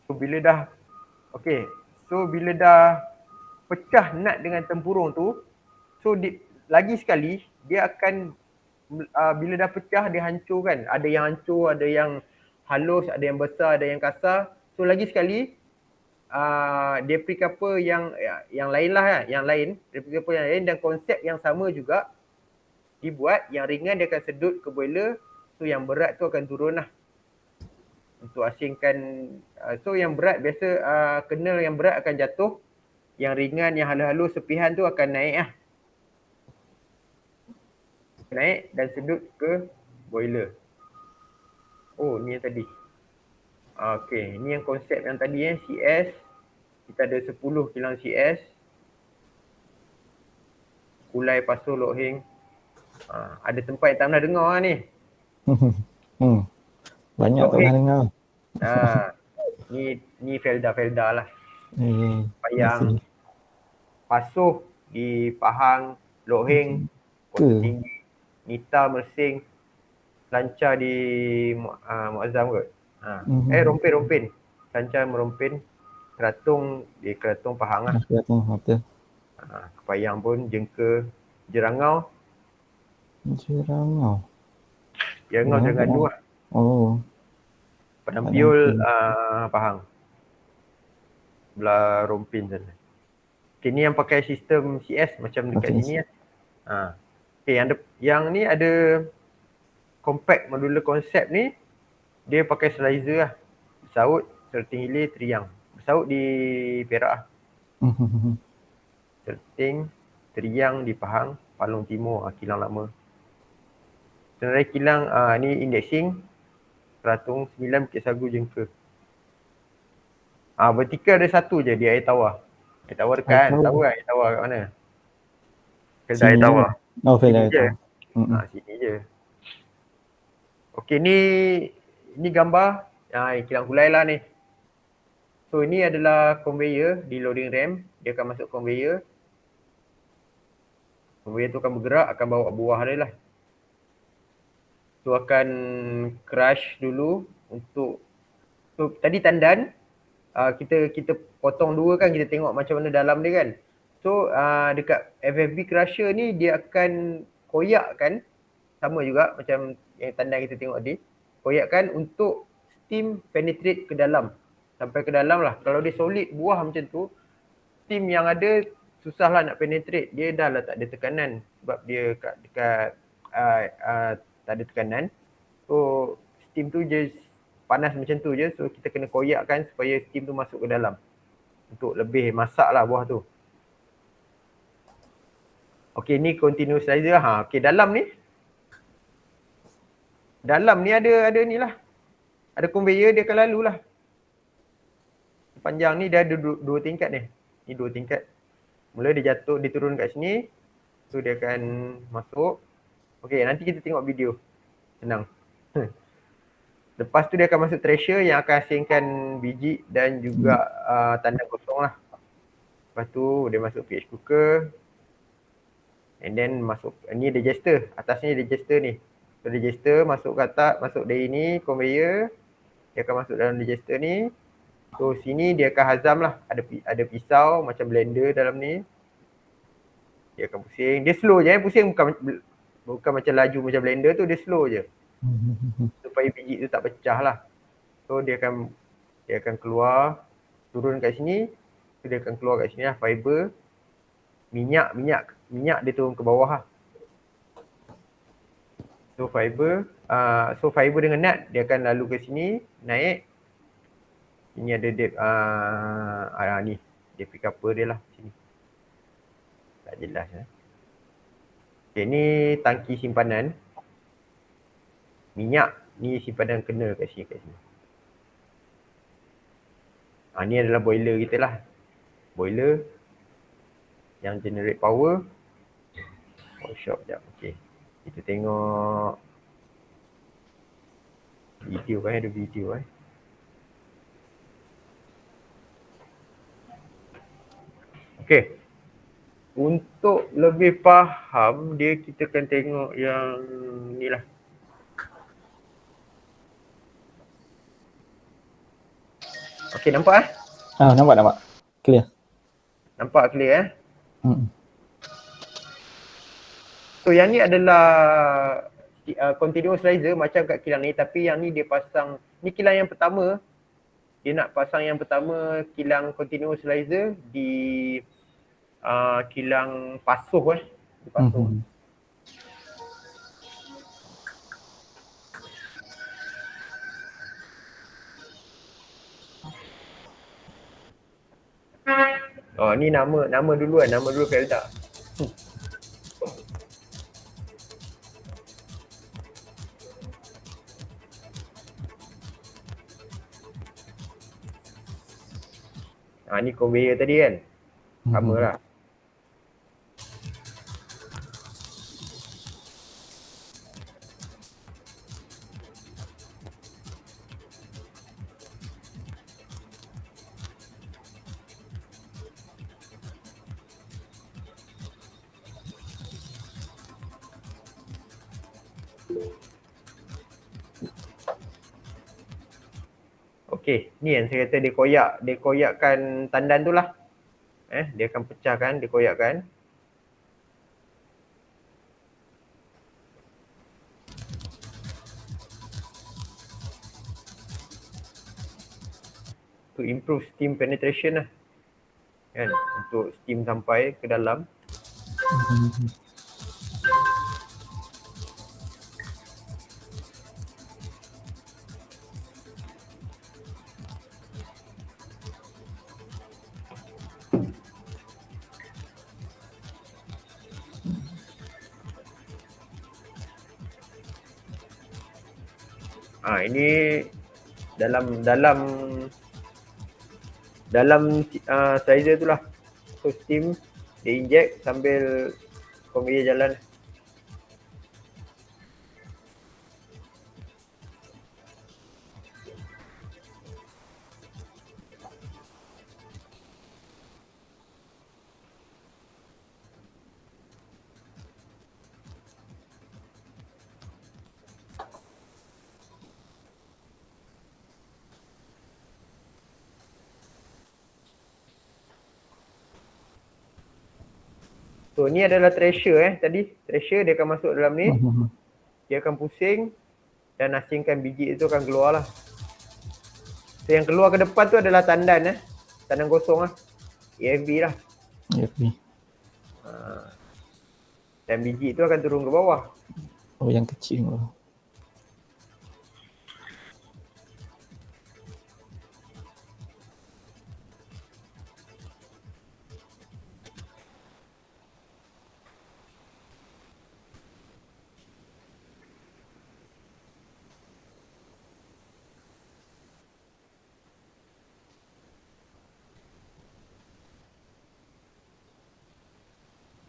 So bila dah pecah nut dengan tempurung tu, so lagi sekali dia akan bila dah pecah dia hancur kan. Ada yang hancur, ada yang halus, ada yang besar, ada yang kasar. So lagi sekali replika apa yang lain lah, yang lain, replika apa yang lain dan konsep yang sama juga dibuat. Yang ringan dia akan sedut ke boiler, so yang berat tu akan turun lah untuk asingkan. So yang berat biasa kernel yang berat akan jatuh, yang ringan, yang halus-halus sepihan tu akan naik lah, naik dan sedut ke boiler. Oh ni yang tadi. Okay, ni yang konsep yang tadi CS. Kita ada 10 kilang CS. Kulai Pasu Lok Heng. Ada tempat yang tak pernah dengar lah ni. Banyak Lok tak pernah dengar. Ni Felda lah. Masih. Pasuh di Pahang, Lok Heng, Kota Tinggi, Nita Mersing, Lancar di Muazzam kot. Rompin. Lancar Merompin, Keratung di Keratung Pahang lah. Keratung, betul. Kepayang pun, Jengka, Jerangau. Terengganu lah. Oh. Padang Piul, Pahang. Belah Rompin sana. Okay, ni yang pakai sistem CS macam dekat sini lah. Okay, yang ni ada compact modular konsep ni, dia pakai slicer lah. Saut, Serting Hilir, Triang. Saut di Perak lah. Serting, Triang di Pahang, Palong Timur, kilang lama. Senarai kilang ni indexing, Keratung 9, Bukit Sagu, Jengka. Vertikal ada satu je di Air Tawar. Air Tawar dekat kan? Tahu kan Air Tawar kat mana? Felda Air Tawar. Felda Air Tawar. Sini je. Okay, ni gambar kilang Kulai lah ni. So ini adalah conveyor di loading ramp. Dia akan masuk conveyor. Conveyor tu akan bergerak, akan bawa buah dia lah. So akan crush dulu untuk, so tadi tandan kita potong dua kan, kita tengok macam mana dalam dia kan. So dekat FFB crusher ni dia akan koyakkan, sama juga macam yang tandan kita tengok tadi, koyakkan untuk steam penetrate ke dalam, sampai ke dalam lah. Kalau dia solid buah macam tu, steam yang ada susahlah nak penetrate. Dia dah lah tak ada tekanan sebab dia dekat tak ada tekanan. So steam tu je panas macam tu je. So kita kena koyakkan supaya steam tu masuk ke dalam untuk lebih masak lah buah tu. Okay, ni continuous slicer. Okay, dalam ni ada ni lah. Ada conveyor, dia akan lalu lah. Panjang ni dia ada dua tingkat ni. Ni dua tingkat. Mula dia jatuh, dia turun kat sini. So dia akan masuk. Okay, nanti kita tengok video. Senang. Lepas tu dia akan masuk thresher yang akan hasilkan biji dan juga tandan kosong lah. Lepas tu dia masuk PH cooker. And then masuk, ni digester. Atasnya digester ni. So digester masuk ke atas, masuk dari ni conveyor. Dia akan masuk dalam digester ni. So sini dia akan hazam lah. Ada pisau macam blender dalam ni. Dia akan pusing. Dia slow je pusing, bukan macam laju macam blender tu, dia slow je. Supaya biji tu tak pecah lah. So dia akan keluar, turun kat sini. So dia akan keluar kat sini lah, fiber. Minyak dia turun ke bawah lah. So fiber dengan nut dia akan lalu ke sini, naik. Ini ada dep ni dep cover dia lah sini. Tak jelas Okay, ni tangki simpanan minyak, ni simpanan kernel kat sini. Ni adalah boiler kita lah. Boiler yang generate power. Workshop sekejap. Okay, kita tengok video kan, ada video Okay, untuk lebih faham dia, kita akan tengok yang ni lah. Okay, nampak Nampak. Clear. Nampak clear So yang ni adalah continuous slicer macam kat kilang ni, tapi yang ni dia pasang, ni kilang yang pertama, dia nak pasang yang pertama kilang continuous slicer di kilang Pasuh di Pasuh. Oh ni nama dulu nama dulu Felda. Ni conveyor tadi kan. Sama lah. Okey, ni yang saya kata dia koyakkan tandan tu lah. Dia akan pecahkan, dia koyakkan. To improve steam penetration lah. Kan, untuk steam sampai ke dalam. Ini dalam slicer tu lah. So steam dia inject sambil conveyor jalan. So ni adalah thresher tadi. Thresher dia akan masuk dalam ni. Dia akan pusing dan asingkan biji itu akan keluar lah. So yang keluar ke depan tu adalah tandan tandan kosong lah. AFB lah. AFB. Dan biji itu akan turun ke bawah. Oh yang kecil.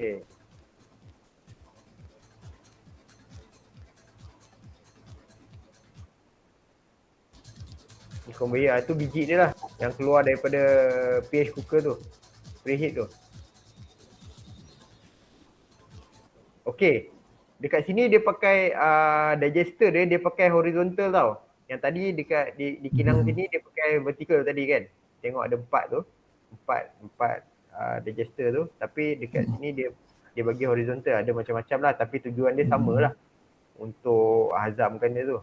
Okay. Ni conveyor tu biji dia lah yang keluar daripada PH cooker tu, preheat tu. Okay, dekat sini dia pakai digester dia pakai horizontal tau. Yang tadi dekat di kilang sini dia pakai vertical tadi kan. Tengok ada 4 tu. 4 digester tu, tapi dekat sini dia bagi horizontal, ada macam-macam lah, tapi tujuan dia sama lah untuk hazamkan dia tu.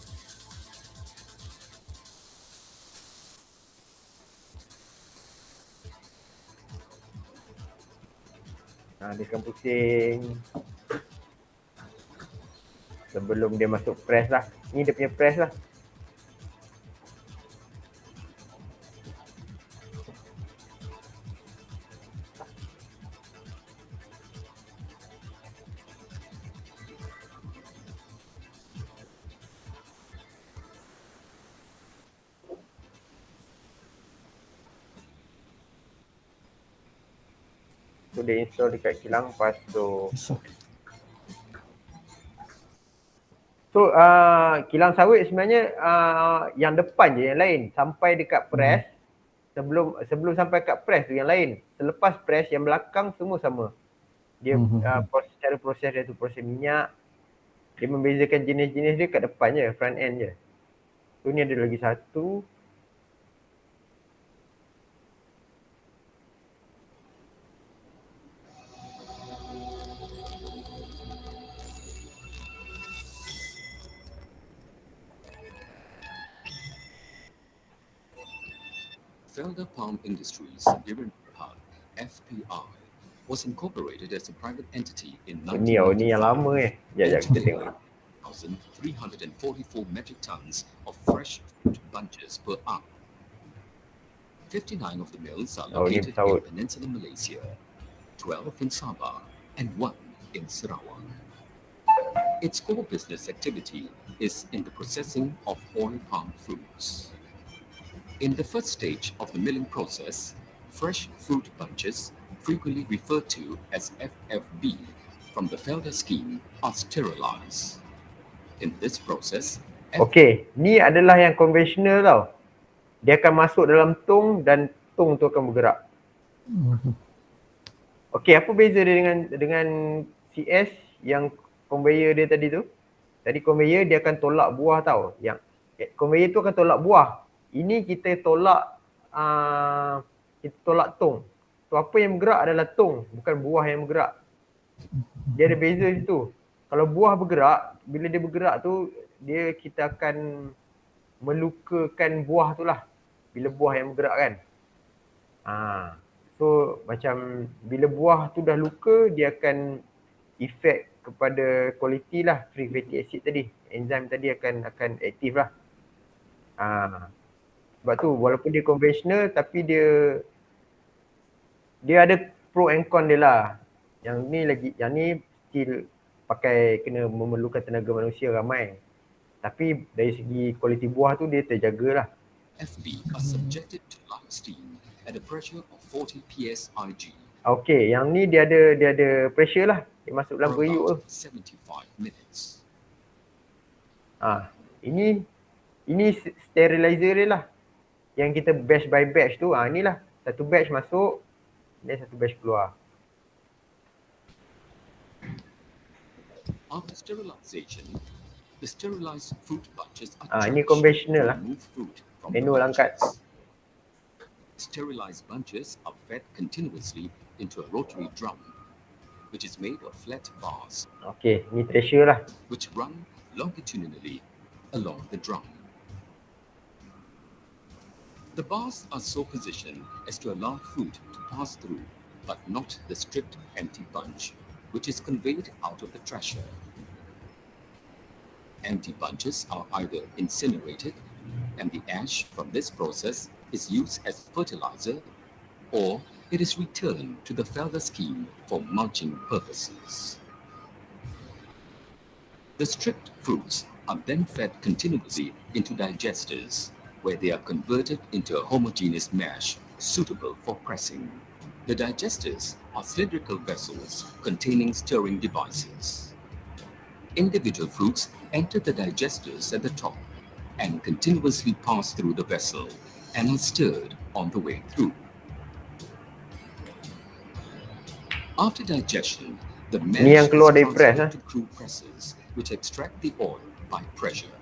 Dia akan pusing sebelum dia masuk press lah. Ni dia punya press lah. So dia install dekat kilang Pasuh. So kilang sawit sebenarnya yang depan je yang lain, sampai dekat press. Sebelum sampai kat press tu yang lain. Selepas press yang belakang semua sama. Dia cara proses dia tu proses minyak. Dia membezakan jenis-jenis dia kat depan je, front end je. So ni ada lagi satu. Felda Palm Industries Niran Berhad, FPI, was incorporated as a private entity in Ni yang 1995. lama Sekejap kita tengok. 1,344 metric tons of fresh fruit bunches per annum. 59 of the mills are located in Peninsular Malaysia, 12 in Sabah, and 1 in Sarawak. Its core business activity is in the processing of oil palm fruits. In the first stage of the milling process, fresh fruit bunches, frequently referred to as FFB, from the Felda scheme are sterilized. In this process, Okey, ni adalah yang konvensional tau. Dia akan masuk dalam tong dan tong tu akan bergerak. Okey, apa beza dia dengan CS yang conveyor dia tadi tu? Tadi conveyor dia akan tolak buah tau. Yang conveyor tu akan tolak buah. Ini kita tolak tong. So apa yang bergerak adalah tong, bukan buah yang bergerak. Dia ada beza situ. Kalau buah bergerak, bila dia bergerak tu kita akan melukakan buah tu lah. Bila buah yang bergerak kan. So macam bila buah tu dah luka, dia akan efek kepada kualiti lah, free fatty acid tadi. Enzim tadi akan aktif lah. Sebab tu walaupun dia konvensional tapi dia ada pro and con dia lah. Yang ni still kena memerlukan tenaga manusia ramai. Tapi dari segi kualiti buah tu dia terjagalah. FB are subjected to lime steam at a pressure of 40 psig. Okey, yang ni dia ada pressure lah. Dia masuk dalam periuk tu. 75 minutes. Ini sterilizer dia lah. Yang kita batch by batch tu, inilah. Satu batch masuk, dan satu batch keluar. After sterilization, the sterilized fruit bunches are ini konvensional lah. Manual angkat. Sterilized bunches are fed continuously into a rotary drum, which is made of flat bars. Okey, ni thresher lah. Which run longitudinally along the drum. The bars are so positioned as to allow fruit to pass through, but not the stripped empty bunch, which is conveyed out of the thresher. Empty bunches are either incinerated, and the ash from this process is used as fertilizer, or it is returned to the Felda scheme for mulching purposes. The stripped fruits are then fed continuously into digesters, where they are converted into a homogeneous mash suitable for pressing. The digesters are cylindrical vessels containing stirring devices. Individual fruits enter the digesters at the top and continuously pass through the vessel and are stirred on the way through. After digestion, the mash is transferred to crew presses, which extract the oil by pressure.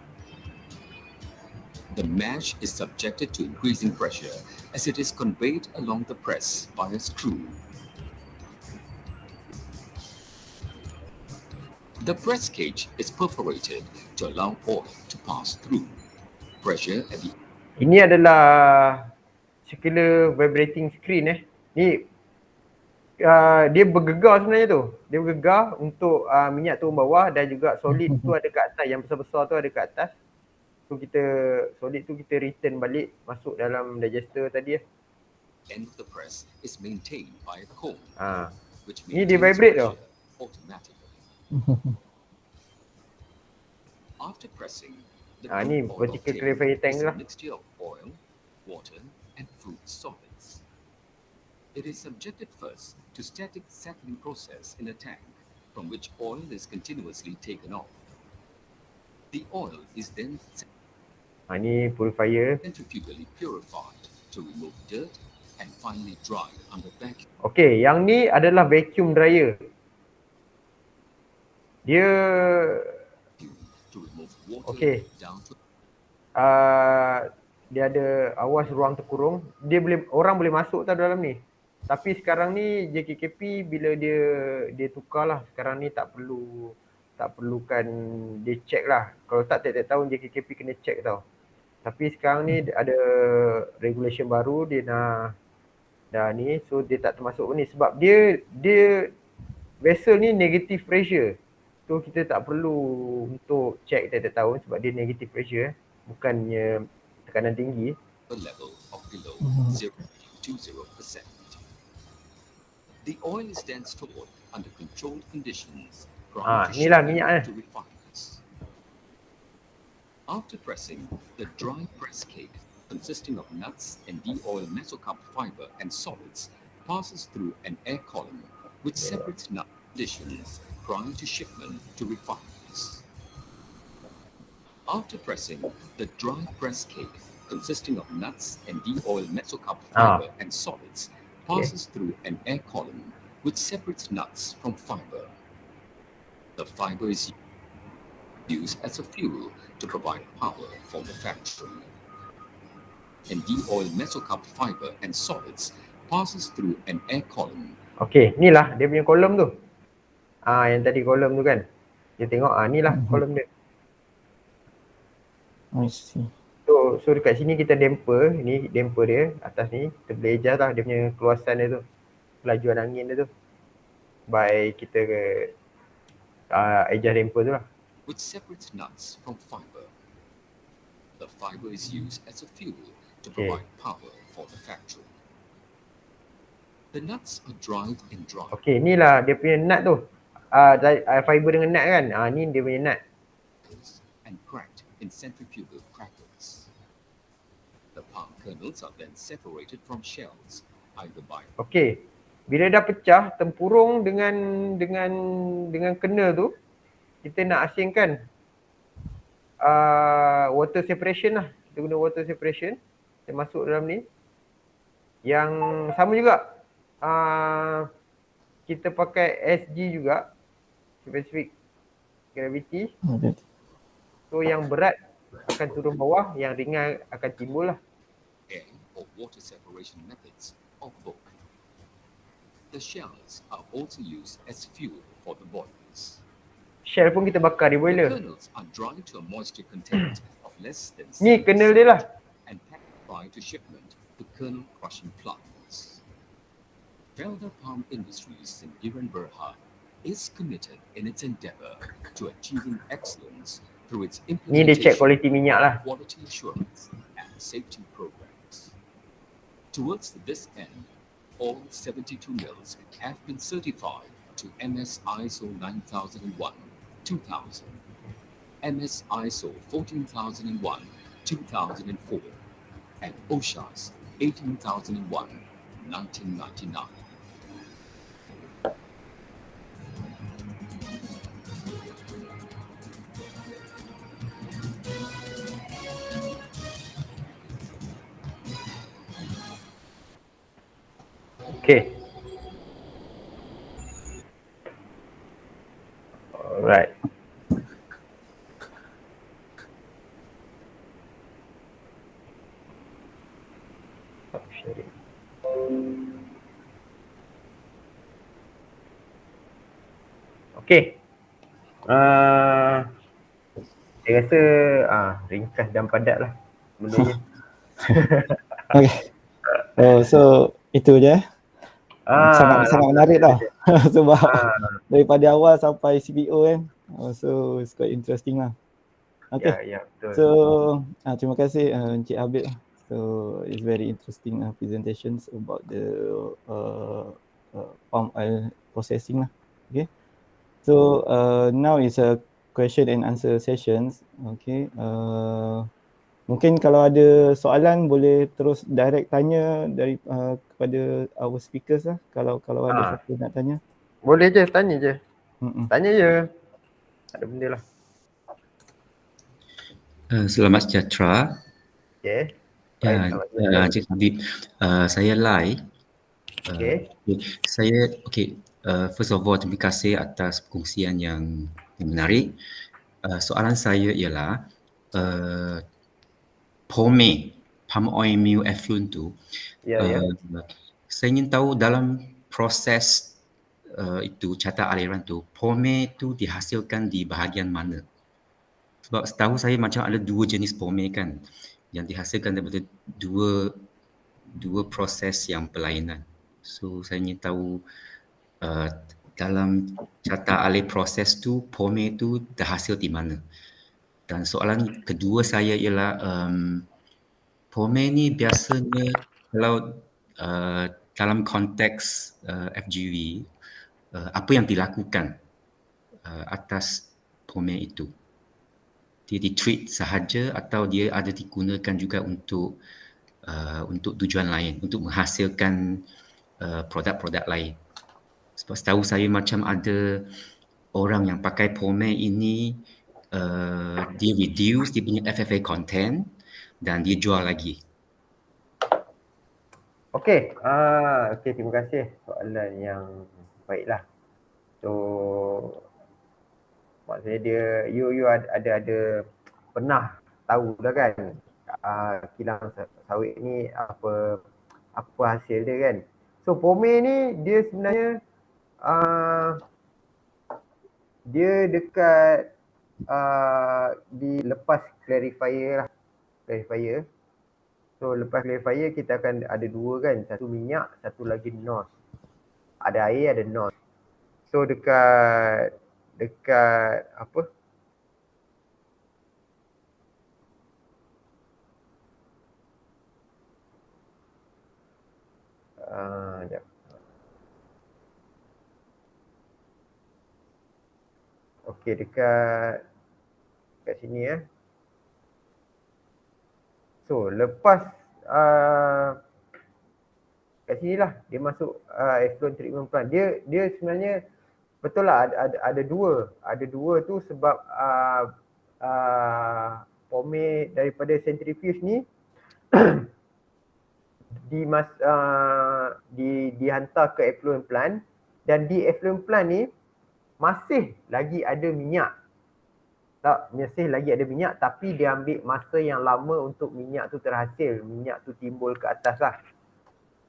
The mash is subjected to increasing pressure as it is conveyed along the press by a screw. The press cage is perforated to allow oil to pass through. Pressure at the Ini adalah circular vibrating screen Ni dia bergegar sebenarnya tu. Dia bergegar untuk minyak turun bawah dan juga solid tu ada kat atas. Yang besar-besar tu ada kat atas. So solid tu kita return balik masuk dalam digester tadi. End of the press is maintained by a cone. Which ni dia vibrate tau. Automatically. After pressing, ni vertical clarifier tank lah. Mixture of oil, water and fruit solids. It is subjected first to static settling process in a tank from which oil is continuously taken off. The oil is then ni purifier. Centrifugally purified to remove dirt and finally dried under vacuum. Okey, yang ni adalah vacuum dryer. Dia okey. Dia ada awas ruang terkurung. Orang boleh masuk tau dalam ni. Tapi sekarang ni JKKP bila dia tukarlah. Sekarang ni tak perlukan dia check lah. Kalau tak tiap-tiap tahun JKKP kena check tau. Tapi sekarang ni ada regulation baru, dia dah ni, so dia tak termasuk ni sebab dia vessel ni negative pressure. So kita tak perlu untuk check tiap-tiap tahun sebab dia negative pressure, bukannya tekanan tinggi. The level of below 0.20%. The oil is then stored under controlled conditions prior to inilah shipment minyak to refiners. After pressing, the dry press cake consisting of nuts and de-oil mesocarp fiber and solids passes through an air column which separates nut conditions prior to shipment to refiners. After pressing, the dry press cake consisting of nuts and de-oil mesocarp fiber and solids passes through an air column which separates nuts from fiber. The fiber is used as a fuel to provide power for the factory. And de-oil mesocarp fiber and solids passes through an air column. Okey, inilah dia punya kolom tu. Yang tadi kolom tu kan. Dia tengok inilah kolom dia. I see. So dekat sini kita damper, ni damper dia atas ni, kita boleh adjust lah dia punya keluasan dia tu, kelajuan angin dia tu, by kita adjust damper tu lah. Which separates nuts from fiber. The fiber is used as a fuel to provide power for the factory. The nuts are dried and dried. Okey, inilah dia punya nut tu. Fiber dengan nut kan. Ni dia punya nut. And cracked in centrifugal crackers. The palm kernels are then separated from shells either by. Okey. Bila dah pecah, tempurung dengan kernel tu, kita nak asingkan water separation lah. Kita guna water separation. Kita masuk dalam ni. Yang sama juga. Kita pakai SG juga. Specific gravity. So yang berat akan turun bawah, yang ringan akan timbul lah. Air or water separation methods of both. The shells are also used as fuel for the boilers. Shell pun kita bakar di The boiler. kernels are dried to a moisture content of less than Ni kernel dia lah. and packed prior to shipment to kernel crushing plants. Felder Palm Industries in Giran Berhad is committed in its endeavor to achieving excellence through its Ni dia check implementation quality minyak lah. of quality assurance and safety programs. Towards this end, all 72 mills have been certified to MS ISO 9001, 2000, MS ISO 14001, 2004, and OSHA's 18001, 1999. Okay. Alright. Stop sharing. Okay. Saya rasa ringkas dan padat lah benda ni. Okay. So itu je. Sangat menarik tau. Sebab daripada awal sampai CPO kan. So it's quite interesting lah. Okay. Ya, betul. So terima kasih Encik Habib. So it's very interesting presentations about the palm oil processing lah. Okay. So now is a question and answer sessions. Okay. Mungkin kalau ada soalan boleh terus direct tanya dari kepada our speakers lah. Kalau ada siapa nak tanya. Boleh je, tanya je. Tanya je. Tak ada benda lah. Selamat sejahtera. Okay. Encik Habib, saya Lai. Okay. First of all, terima kasih atas perkongsian yang menarik. Soalan saya ialah palm oil meal effluent tu, saya ingin tahu dalam proses itu, carta aliran tu, pome tu dihasilkan di bahagian mana? Sebab setahu saya macam ada dua jenis pome kan. yang dihasilkan daripada dua proses yang berlainan. So saya ingin tahu dalam carta alih proses tu pome tu terhasil di mana. Dan soalan kedua saya ialah pome ni biasanya kalau dalam konteks FGV apa yang dilakukan atas pome itu? Dia di-treat sahaja atau dia ada digunakan juga untuk tujuan lain, untuk menghasilkan produk-produk lain. Sebab setahu saya macam ada orang yang pakai pome ini dia reduce dia punya FFA content dan dia jual lagi. Okey, terima kasih soalan yang baiklah. So maksudnya dia you ada pernah tahu dah kan kilang sawit ni apa hasil dia kan. So pome ni dia sebenarnya dia dekat dilepas clarifier. So lepas clarifier kita akan ada dua kan, satu minyak, satu lagi nose. Ada air, ada nose. So dekat apa? Sekejap. Okey, dekat sini ya. So lepas kat sini lah dia masuk effluent treatment plant. Dia sebenarnya betul lah ada dua tu sebab pome daripada centrifuge ni dihantar ke effluent plant, dan di effluent plant ni masih lagi ada minyak. Masih lagi ada minyak, tapi dia ambil masa yang lama untuk minyak tu terhasil, minyak tu timbul ke atas lah.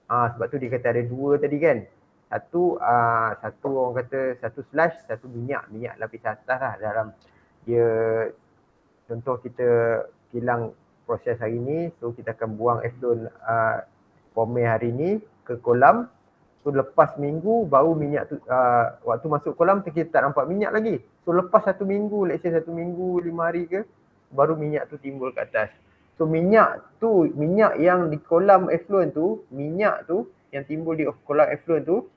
Sebab tu dia kata ada dua tadi kan. Satu orang kata satu slash, satu minyak lapis atas lah dalam dia. Contoh kita kilang proses hari ni, so kita akan buang effluent pome hari ni ke kolam. So lepas minggu baru minyak tu waktu masuk kolam tu kita tak nampak minyak lagi. So lepas 1 minggu, let's say 1 minggu 5 hari ke, baru minyak tu timbul ke atas. So minyak yang di kolam effluent tu, minyak tu yang timbul di kolam effluent tu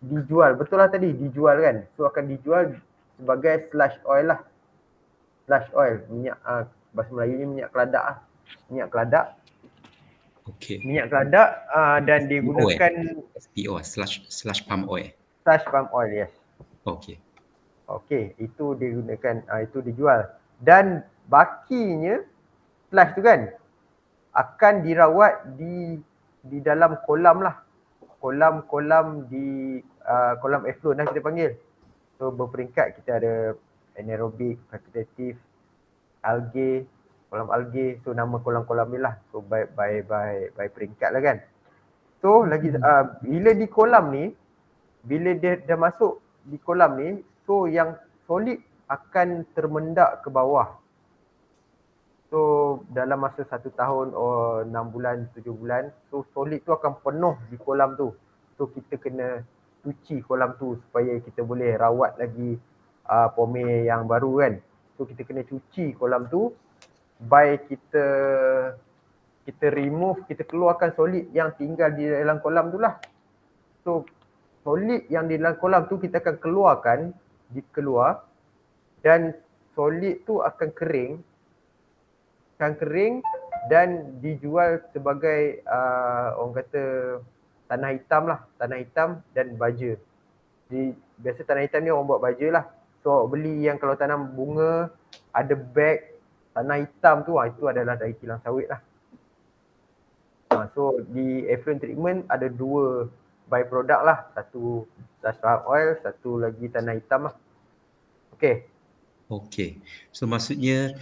dijual, betul lah tadi dijual kan. So akan dijual sebagai slush oil lah. Slush oil, minyak bahasa Melayu ni minyak keladak lah. Minyak keladak. Okey. Minyak keladak dan digunakan SPO, slush palm oil. Slush palm oil, yes. Okey, itu digunakan, itu dijual. Dan bakinya slush tu kan akan dirawat di dalam kolam lah. Kolam di kolam effluent lah kita panggil. So berperingkat, kita ada anaerobic, fakultatif, algae, kolam algae. So nama kolam-kolam ni lah. So by peringkat lah kan. So lagi bila di kolam ni, bila dia dah masuk di kolam ni, so yang solid akan termendak ke bawah. So dalam masa 1 tahun 6 bulan, 7 bulan, so solid tu akan penuh di kolam tu. So kita kena cuci kolam tu supaya kita boleh rawat lagi pome yang baru kan. So kita kena cuci kolam tu by kita remove, kita keluarkan solid yang tinggal di dalam kolam tu lah. So solid yang di dalam kolam tu kita akan keluarkan, dikeluar, dan solid tu akan kering dan dijual sebagai orang kata tanah hitam lah, tanah hitam dan baja. Biasa tanah hitam ni orang buat baja lah. So beli yang kalau tanam bunga, ada beg tanah hitam tu, itu adalah dari kilang sawit lah. So di effluent treatment ada 2 byproduct lah, satu slush palm oil, satu lagi tanah hitam lah. Okey. So maksudnya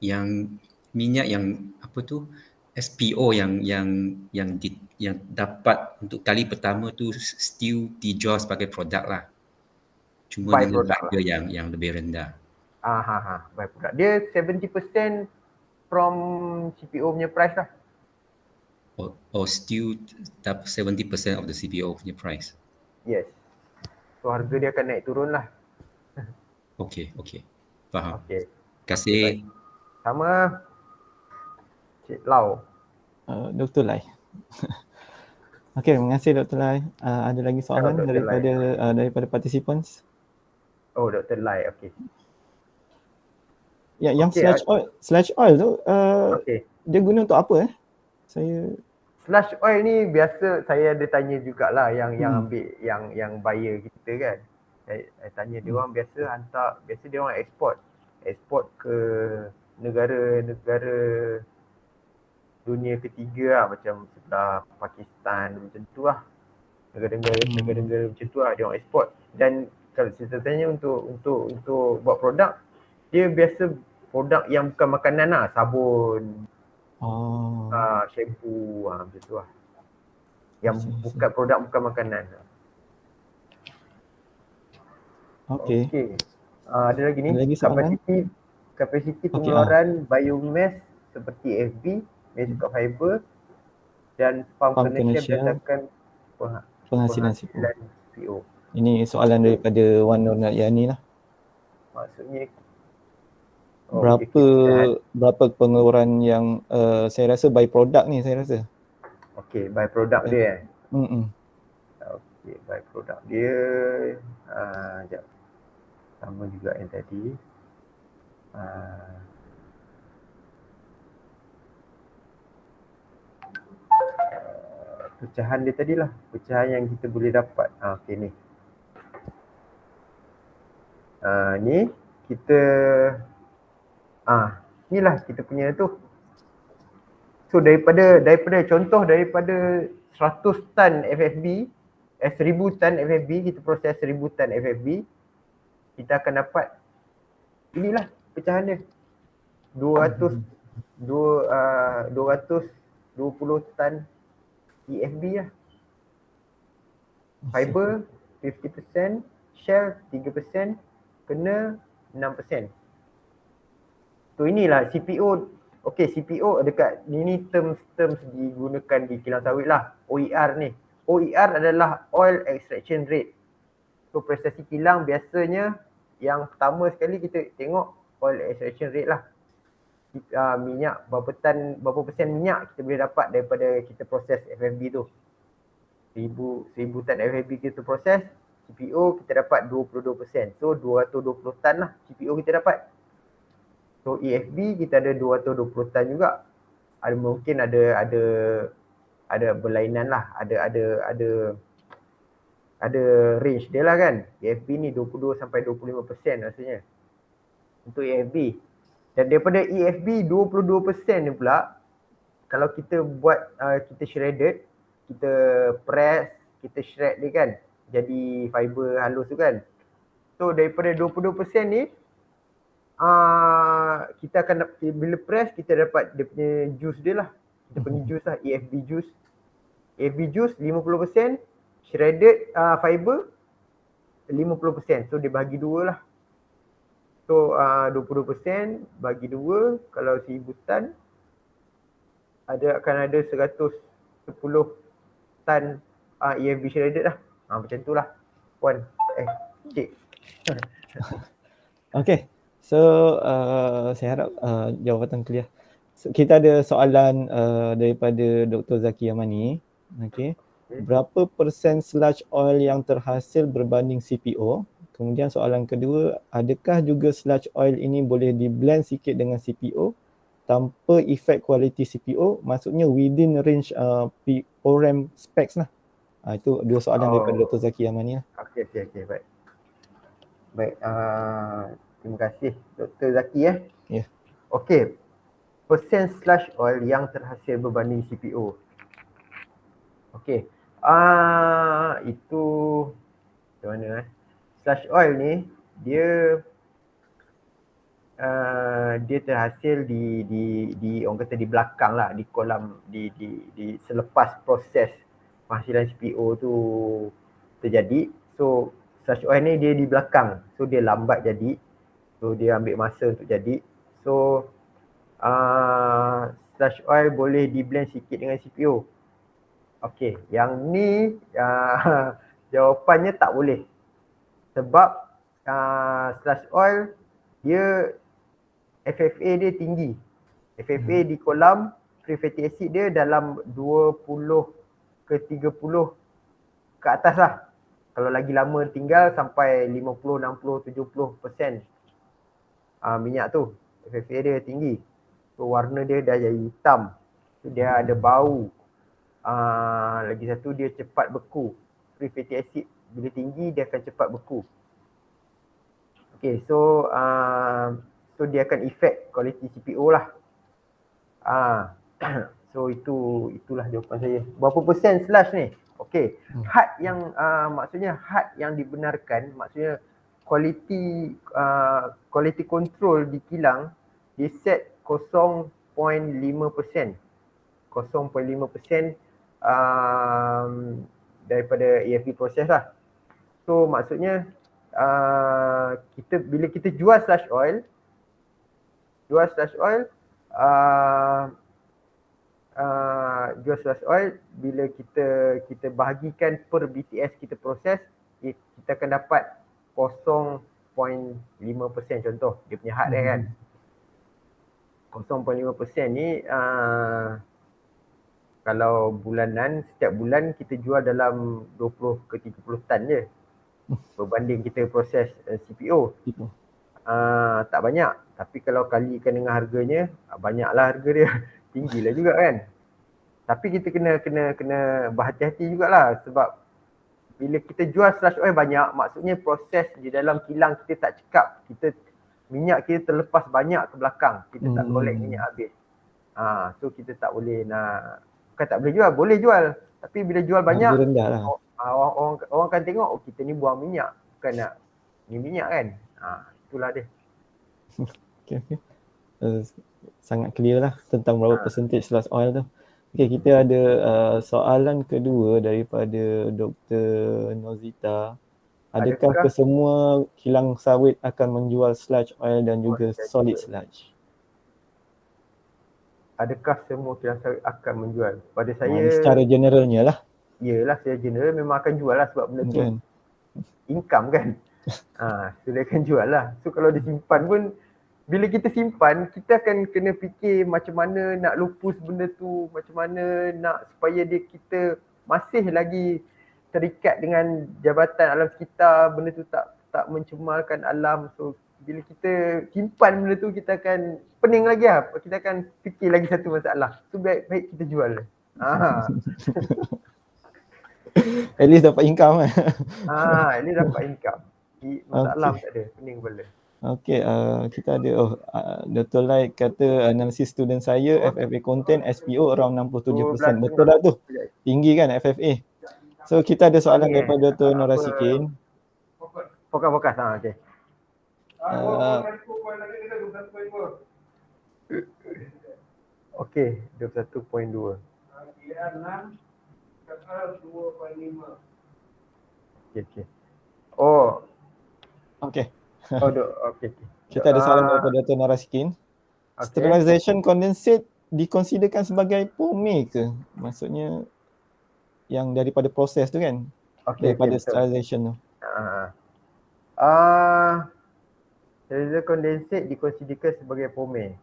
yang minyak yang apa tu SPO yang dapat untuk kali pertama tu still dijual sebagai produk lah. Cuma dengan harga yang lebih rendah. Byproduct. Dia 70% from CPO punya price lah. Or still 70% of the CPO punya price. Yes. So harga dia akan naik turun lah. Okay. Faham. Okay. Kasih. Sama Cik Lau. Dr. Lai. Okey, terima kasih Dr. Lai. Ada lagi soalan Dr. Lai. daripada participants? Oh, Dr. Lai. Okay. Ya, yang Okay, slash oil tu okay. dia guna untuk apa Saya Slash oil ni biasa saya ada tanya jugalah yang ambil yang buyer kita kan. Saya tanya dia orang biasa dia orang export ke negara-negara dunia ketiga lah, macam sebelah Pakistan macam tu lah. Negara-negara macam tu lah dia orang export. Dan kalau saya tanya untuk buat produk, dia biasa produk yang bukan makanan lah, sabun, shampoo macam tu lah. Yang bukan produk bukan makanan. Okey. Ada lagi ni. Ada lagi soalan? Kapasiti pengeluaran biomass seperti FB, mesocut fiber dan pump commercial berdasarkan penghasilan CPO. Ini soalan daripada Wan Nur Yani lah. Maksudnya berapa pengeluaran yang saya rasa by product ni saya rasa. Okey, by product dia. Okey, by product dia sekejap. Sama juga yang tadi. Pecahan dia tadilah, pecahan yang kita boleh dapat. Okey ni. Ni kita inilah kita punya tu. So daripada 100 tan FFB, 1000 tan FFB, kita proses 1000 tan FFB, kita akan dapat inilah pecahan dia. 220 tan EFB lah. Fiber 50%, shell 3%, kena 6%. So inilah CPO. Okey, CPO dekat ini terms digunakan di kilang sawit lah. OER ni. OER adalah oil extraction rate. So prestasi kilang biasanya yang pertama sekali kita tengok oil extraction rate lah. Minyak berapa persen minyak kita boleh dapat daripada kita proses FFB tu. 1000 tan FFB kita proses, CPO kita dapat 22%. So 220 tan lah CPO kita dapat. So EFB kita ada 220 tan juga. Mungkin ada berlainan lah, ada range dia lah kan. EFB ni 22 sampai 25% rasanya untuk EFB. Dan daripada EFB 22% ni pula, kalau kita buat kita shredded, kita press, kita shred dia kan, jadi fiber halus tu kan. So daripada 22% ni kita akan bila press kita dapat dia punya juice dia lah. Kita panggil juice lah, EFB juice. EFB juice 50%, shredded fiber 50%. So dia bagi dua lah. So 20% bagi 2, kalau 1000 tan akan ada 110 tan EFB shredded lah. Macam tu lah Puan. Cik. Okay. So saya harap jawatan clear. So, kita ada soalan daripada Dr. Zaki Yamani. Okay. Berapa persen sludge oil yang terhasil berbanding CPO? Kemudian soalan kedua, adakah juga sludge oil ini boleh di-blend sikit dengan CPO tanpa efek kualiti CPO? Maksudnya within range OREM specs lah. Itu dua soalan daripada Dr. Zaki Yamani lah. Okay, baik. Baik, terima kasih Dr. Zaki ya. Ya. Okey. Persen sludge oil yang terhasil berbanding CPO. Okey. Itu macam mana sludge oil ni dia terhasil di orang kata di belakang lah, di kolam di selepas proses penghasilan CPO tu terjadi. So sludge oil ni dia di belakang, so dia lambat jadi. So dia ambil masa untuk jadi. So slush oil boleh di blend sikit dengan CPO. Okey, yang ni jawapannya tak boleh. Sebab slush oil dia FFA dia tinggi. FFA di kolam free fatty acid dia dalam 20 ke 30 ke atas lah. Kalau lagi lama tinggal sampai 50, 60, 70% minyak tu. FFA dia tinggi. So warna dia dah jadi hitam. So, dia ada bau. Lagi satu dia cepat beku. Free fatty acid bila tinggi dia akan cepat beku. Okay, so dia akan effect quality CPO lah. So itulah jawapan saya. Berapa persen slush ni? Okay, had yang maksudnya had yang dibenarkan, maksudnya quality control di kilang dia set 0.5%. 0.5% daripada AFP proses lah. So maksudnya bila kita jual slush oil bila kita bahagikan per BTS kita proses, kita akan dapat 0.5% contoh dia punya had kan. 0.5% ni kalau bulanan, setiap bulan kita jual dalam 20 ke 30 tan je berbanding kita proses CPO. Tak banyak, tapi kalau kalikan dengan harganya, banyaklah harga dia. Tinggilah juga kan. Tapi kita kena berhati-hati jugalah, sebab bila kita jual slush oil banyak, maksudnya proses di dalam kilang kita tak cekap, minyak kita terlepas banyak ke belakang, kita tak collect minyak habis. So kita tak boleh nak, bukan tak boleh jual, boleh jual, tapi bila jual banyak orang akan tengok, oh kita ni buang minyak, bukan nak ni minyak kan. Itulah dia. Okay. Sangat clear lah tentang berapa percentage slush oil tu. Okay, kita ada soalan kedua daripada Dr. Nozita. Adakah kesemua kilang sawit akan menjual sludge oil dan juga solid sludge? Adakah semua kilang sawit akan menjual? Pada saya, secara generalnya lah. Yelah, secara general memang akan jual lah, sebab benda tu income kan. So dia akan jual lah. So kalau dia simpan pun, bila kita simpan, kita akan kena fikir macam mana nak lupus benda tu, macam mana nak supaya kita masih lagi terikat dengan jabatan alam sekitar, benda tu tak mencemarkan alam. So bila kita simpan benda tu, kita akan pening lagi lah. Kita akan fikir lagi satu masalah. So baik kita jual. At least dapat income kan. At least dapat income. Masalah tak ada, pening kepala. Okay, kita ada Dr. Light kata analisis student saya FFA content SPO around 67%. Betul lah tu? Tinggi kan FFA? So kita ada soalan daripada Dr. Norasikin. Fokus. Okay. Okay, 21.2. Okay. Oh. Okay. Okay. Kita ada soalan daripada Dr. Norasikin. Sterilization condensate dikonsiderkan sebagai pome ke? Maksudnya yang daripada proses tu kan? Daripada sterilization tu. Sterilization condensate dikonsiderkan sebagai pome.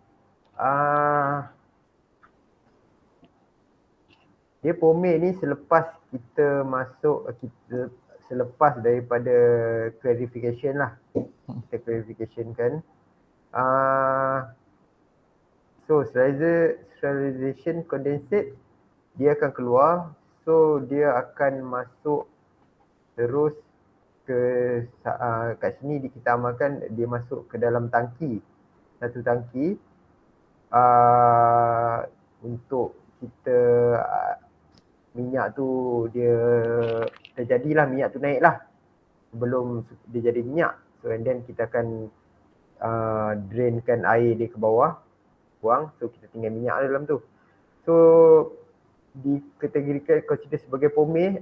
Dia pome ni selepas kita masuk, selepas daripada clarification lah. Kita clarification kan. So sterilization condensate dia akan keluar. So dia akan masuk terus kat sini kita amalkan dia masuk ke dalam tangki. Satu tangki untuk kita minyak tu dia terjadilah, minyak tu naik lah sebelum dia jadi minyak. So and then kita akan drainkan air dia ke bawah, buang. So kita tinggal minyak dalam tu. So dikategorikan consider sebagai pome.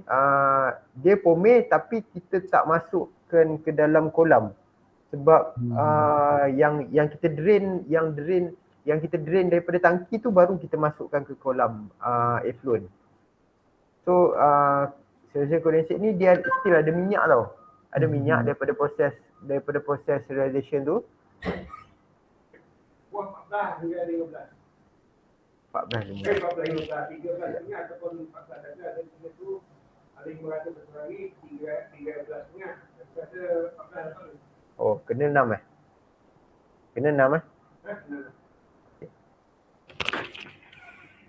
Dia pome tapi kita tak masukkan ke dalam kolam. Sebab yang kita drain daripada tangki tu baru kita masukkan ke kolam effluent. So solution condensate ni dia still ada minyak tau. Ada minyak daripada proses sterilization tu. Buah 14 hingga 15. 14 13 ingat ataupun 14 saja ada tu ada 500 lagi 13 ingat. Saya rasa 14 tu. Oh, kena 6 Kena 6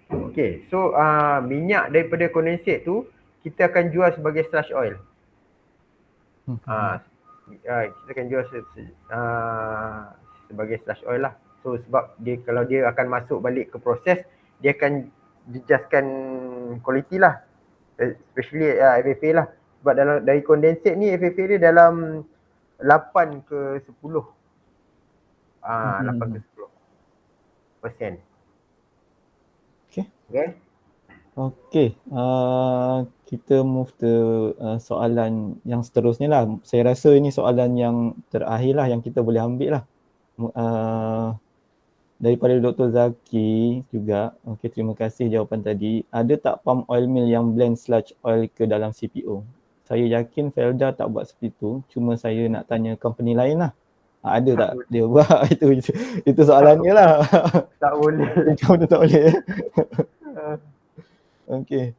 Okay, so minyak daripada condensate tu kita akan jual sebagai slush oil. Kita akan jual sebagai slush oil lah. So sebab dia kalau dia akan masuk balik ke proses, dia akan dijaskan kualiti lah. Especially FFA lah. Sebab dari condensate ni FFA dia dalam 8 ke 10. 8 ke 10%. Okay. Okay, kita move to soalan yang seterusnya lah. Saya rasa ini soalan yang terakhir lah yang kita boleh ambil lah. Daripada Dr. Zaki juga. Okay, terima kasih jawapan tadi. Ada tak palm oil mill yang blend sludge oil ke dalam CPO? Saya yakin Felda tak buat seperti itu. Cuma saya nak tanya company lain lah. Ada tak dia buat? Itu soalannya lah. Tak boleh. Kamu tak boleh. Okay.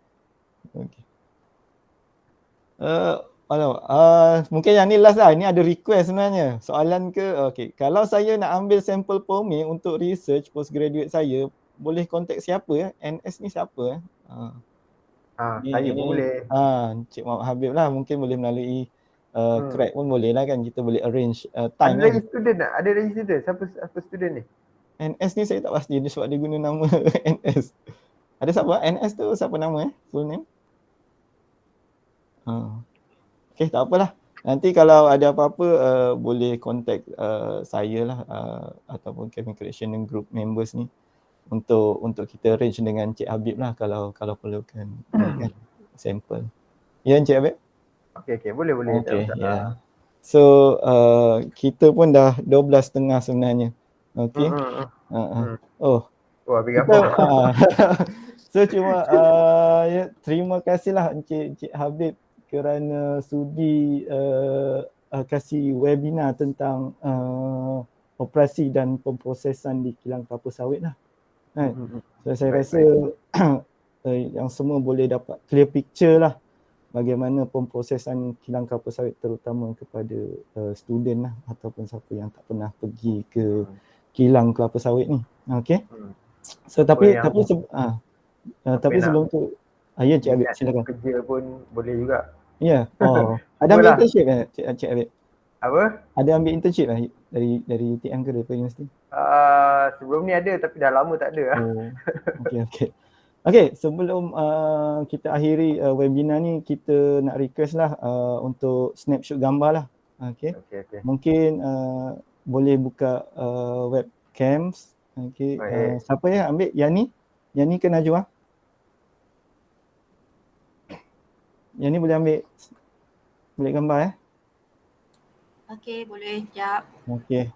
Mungkin yang ni last lah. Ini ada request sebenarnya. Soalan ke, okay. Kalau saya nak ambil sampel POME untuk research postgraduate saya, boleh contact siapa? NS ni siapa? Saya pun boleh. Cik Muhammad Habib lah. Mungkin boleh melalui crack pun boleh lah kan. Kita boleh arrange time. Ada lagi student tak? Ada lagi student? Siapa student ni? NS ni saya tak pasti. Dia sebab dia guna nama NS. Ada siapa? NS tu siapa nama full name? Okay, tak apalah. Nanti kalau ada apa-apa boleh contact saya lah ataupun Kevin Creation dan group members ni untuk kita arrange dengan Cik Habib lah kalau perlukan kan, sampel. Ya Cik Habib? Okay, boleh. Okay, yeah. So kita pun dah 12.30 sebenarnya. Okay. Habis gambar. So cuma terima kasihlah Cik Habib kerana sudi kasih webinar tentang operasi dan pemprosesan di kilang kelapa sawit lah. So saya rasa yang semua boleh dapat clear picture lah bagaimana pemprosesan kilang kelapa sawit terutama kepada student lah ataupun siapa yang tak pernah pergi ke kilang kelapa sawit ni. Okay. So tapi sebelum tu ya Cik Habib silakan. Kerja pun boleh juga. Ya. Ada ambil internship Cik Habib? Apa? Ada ambil internship lah dari UTM ke daripada universiti? Sebelum ni ada tapi dah lama tak ada. Okay, sebelum kita akhiri webinar ni, kita nak request lah untuk snapshot gambar lah. Okay. Mungkin boleh buka webcams. Okay. Siapa ya ambil? Yani ke Najwa? Yang ni boleh ambil gambar Okey, boleh. Sekejap. Okey.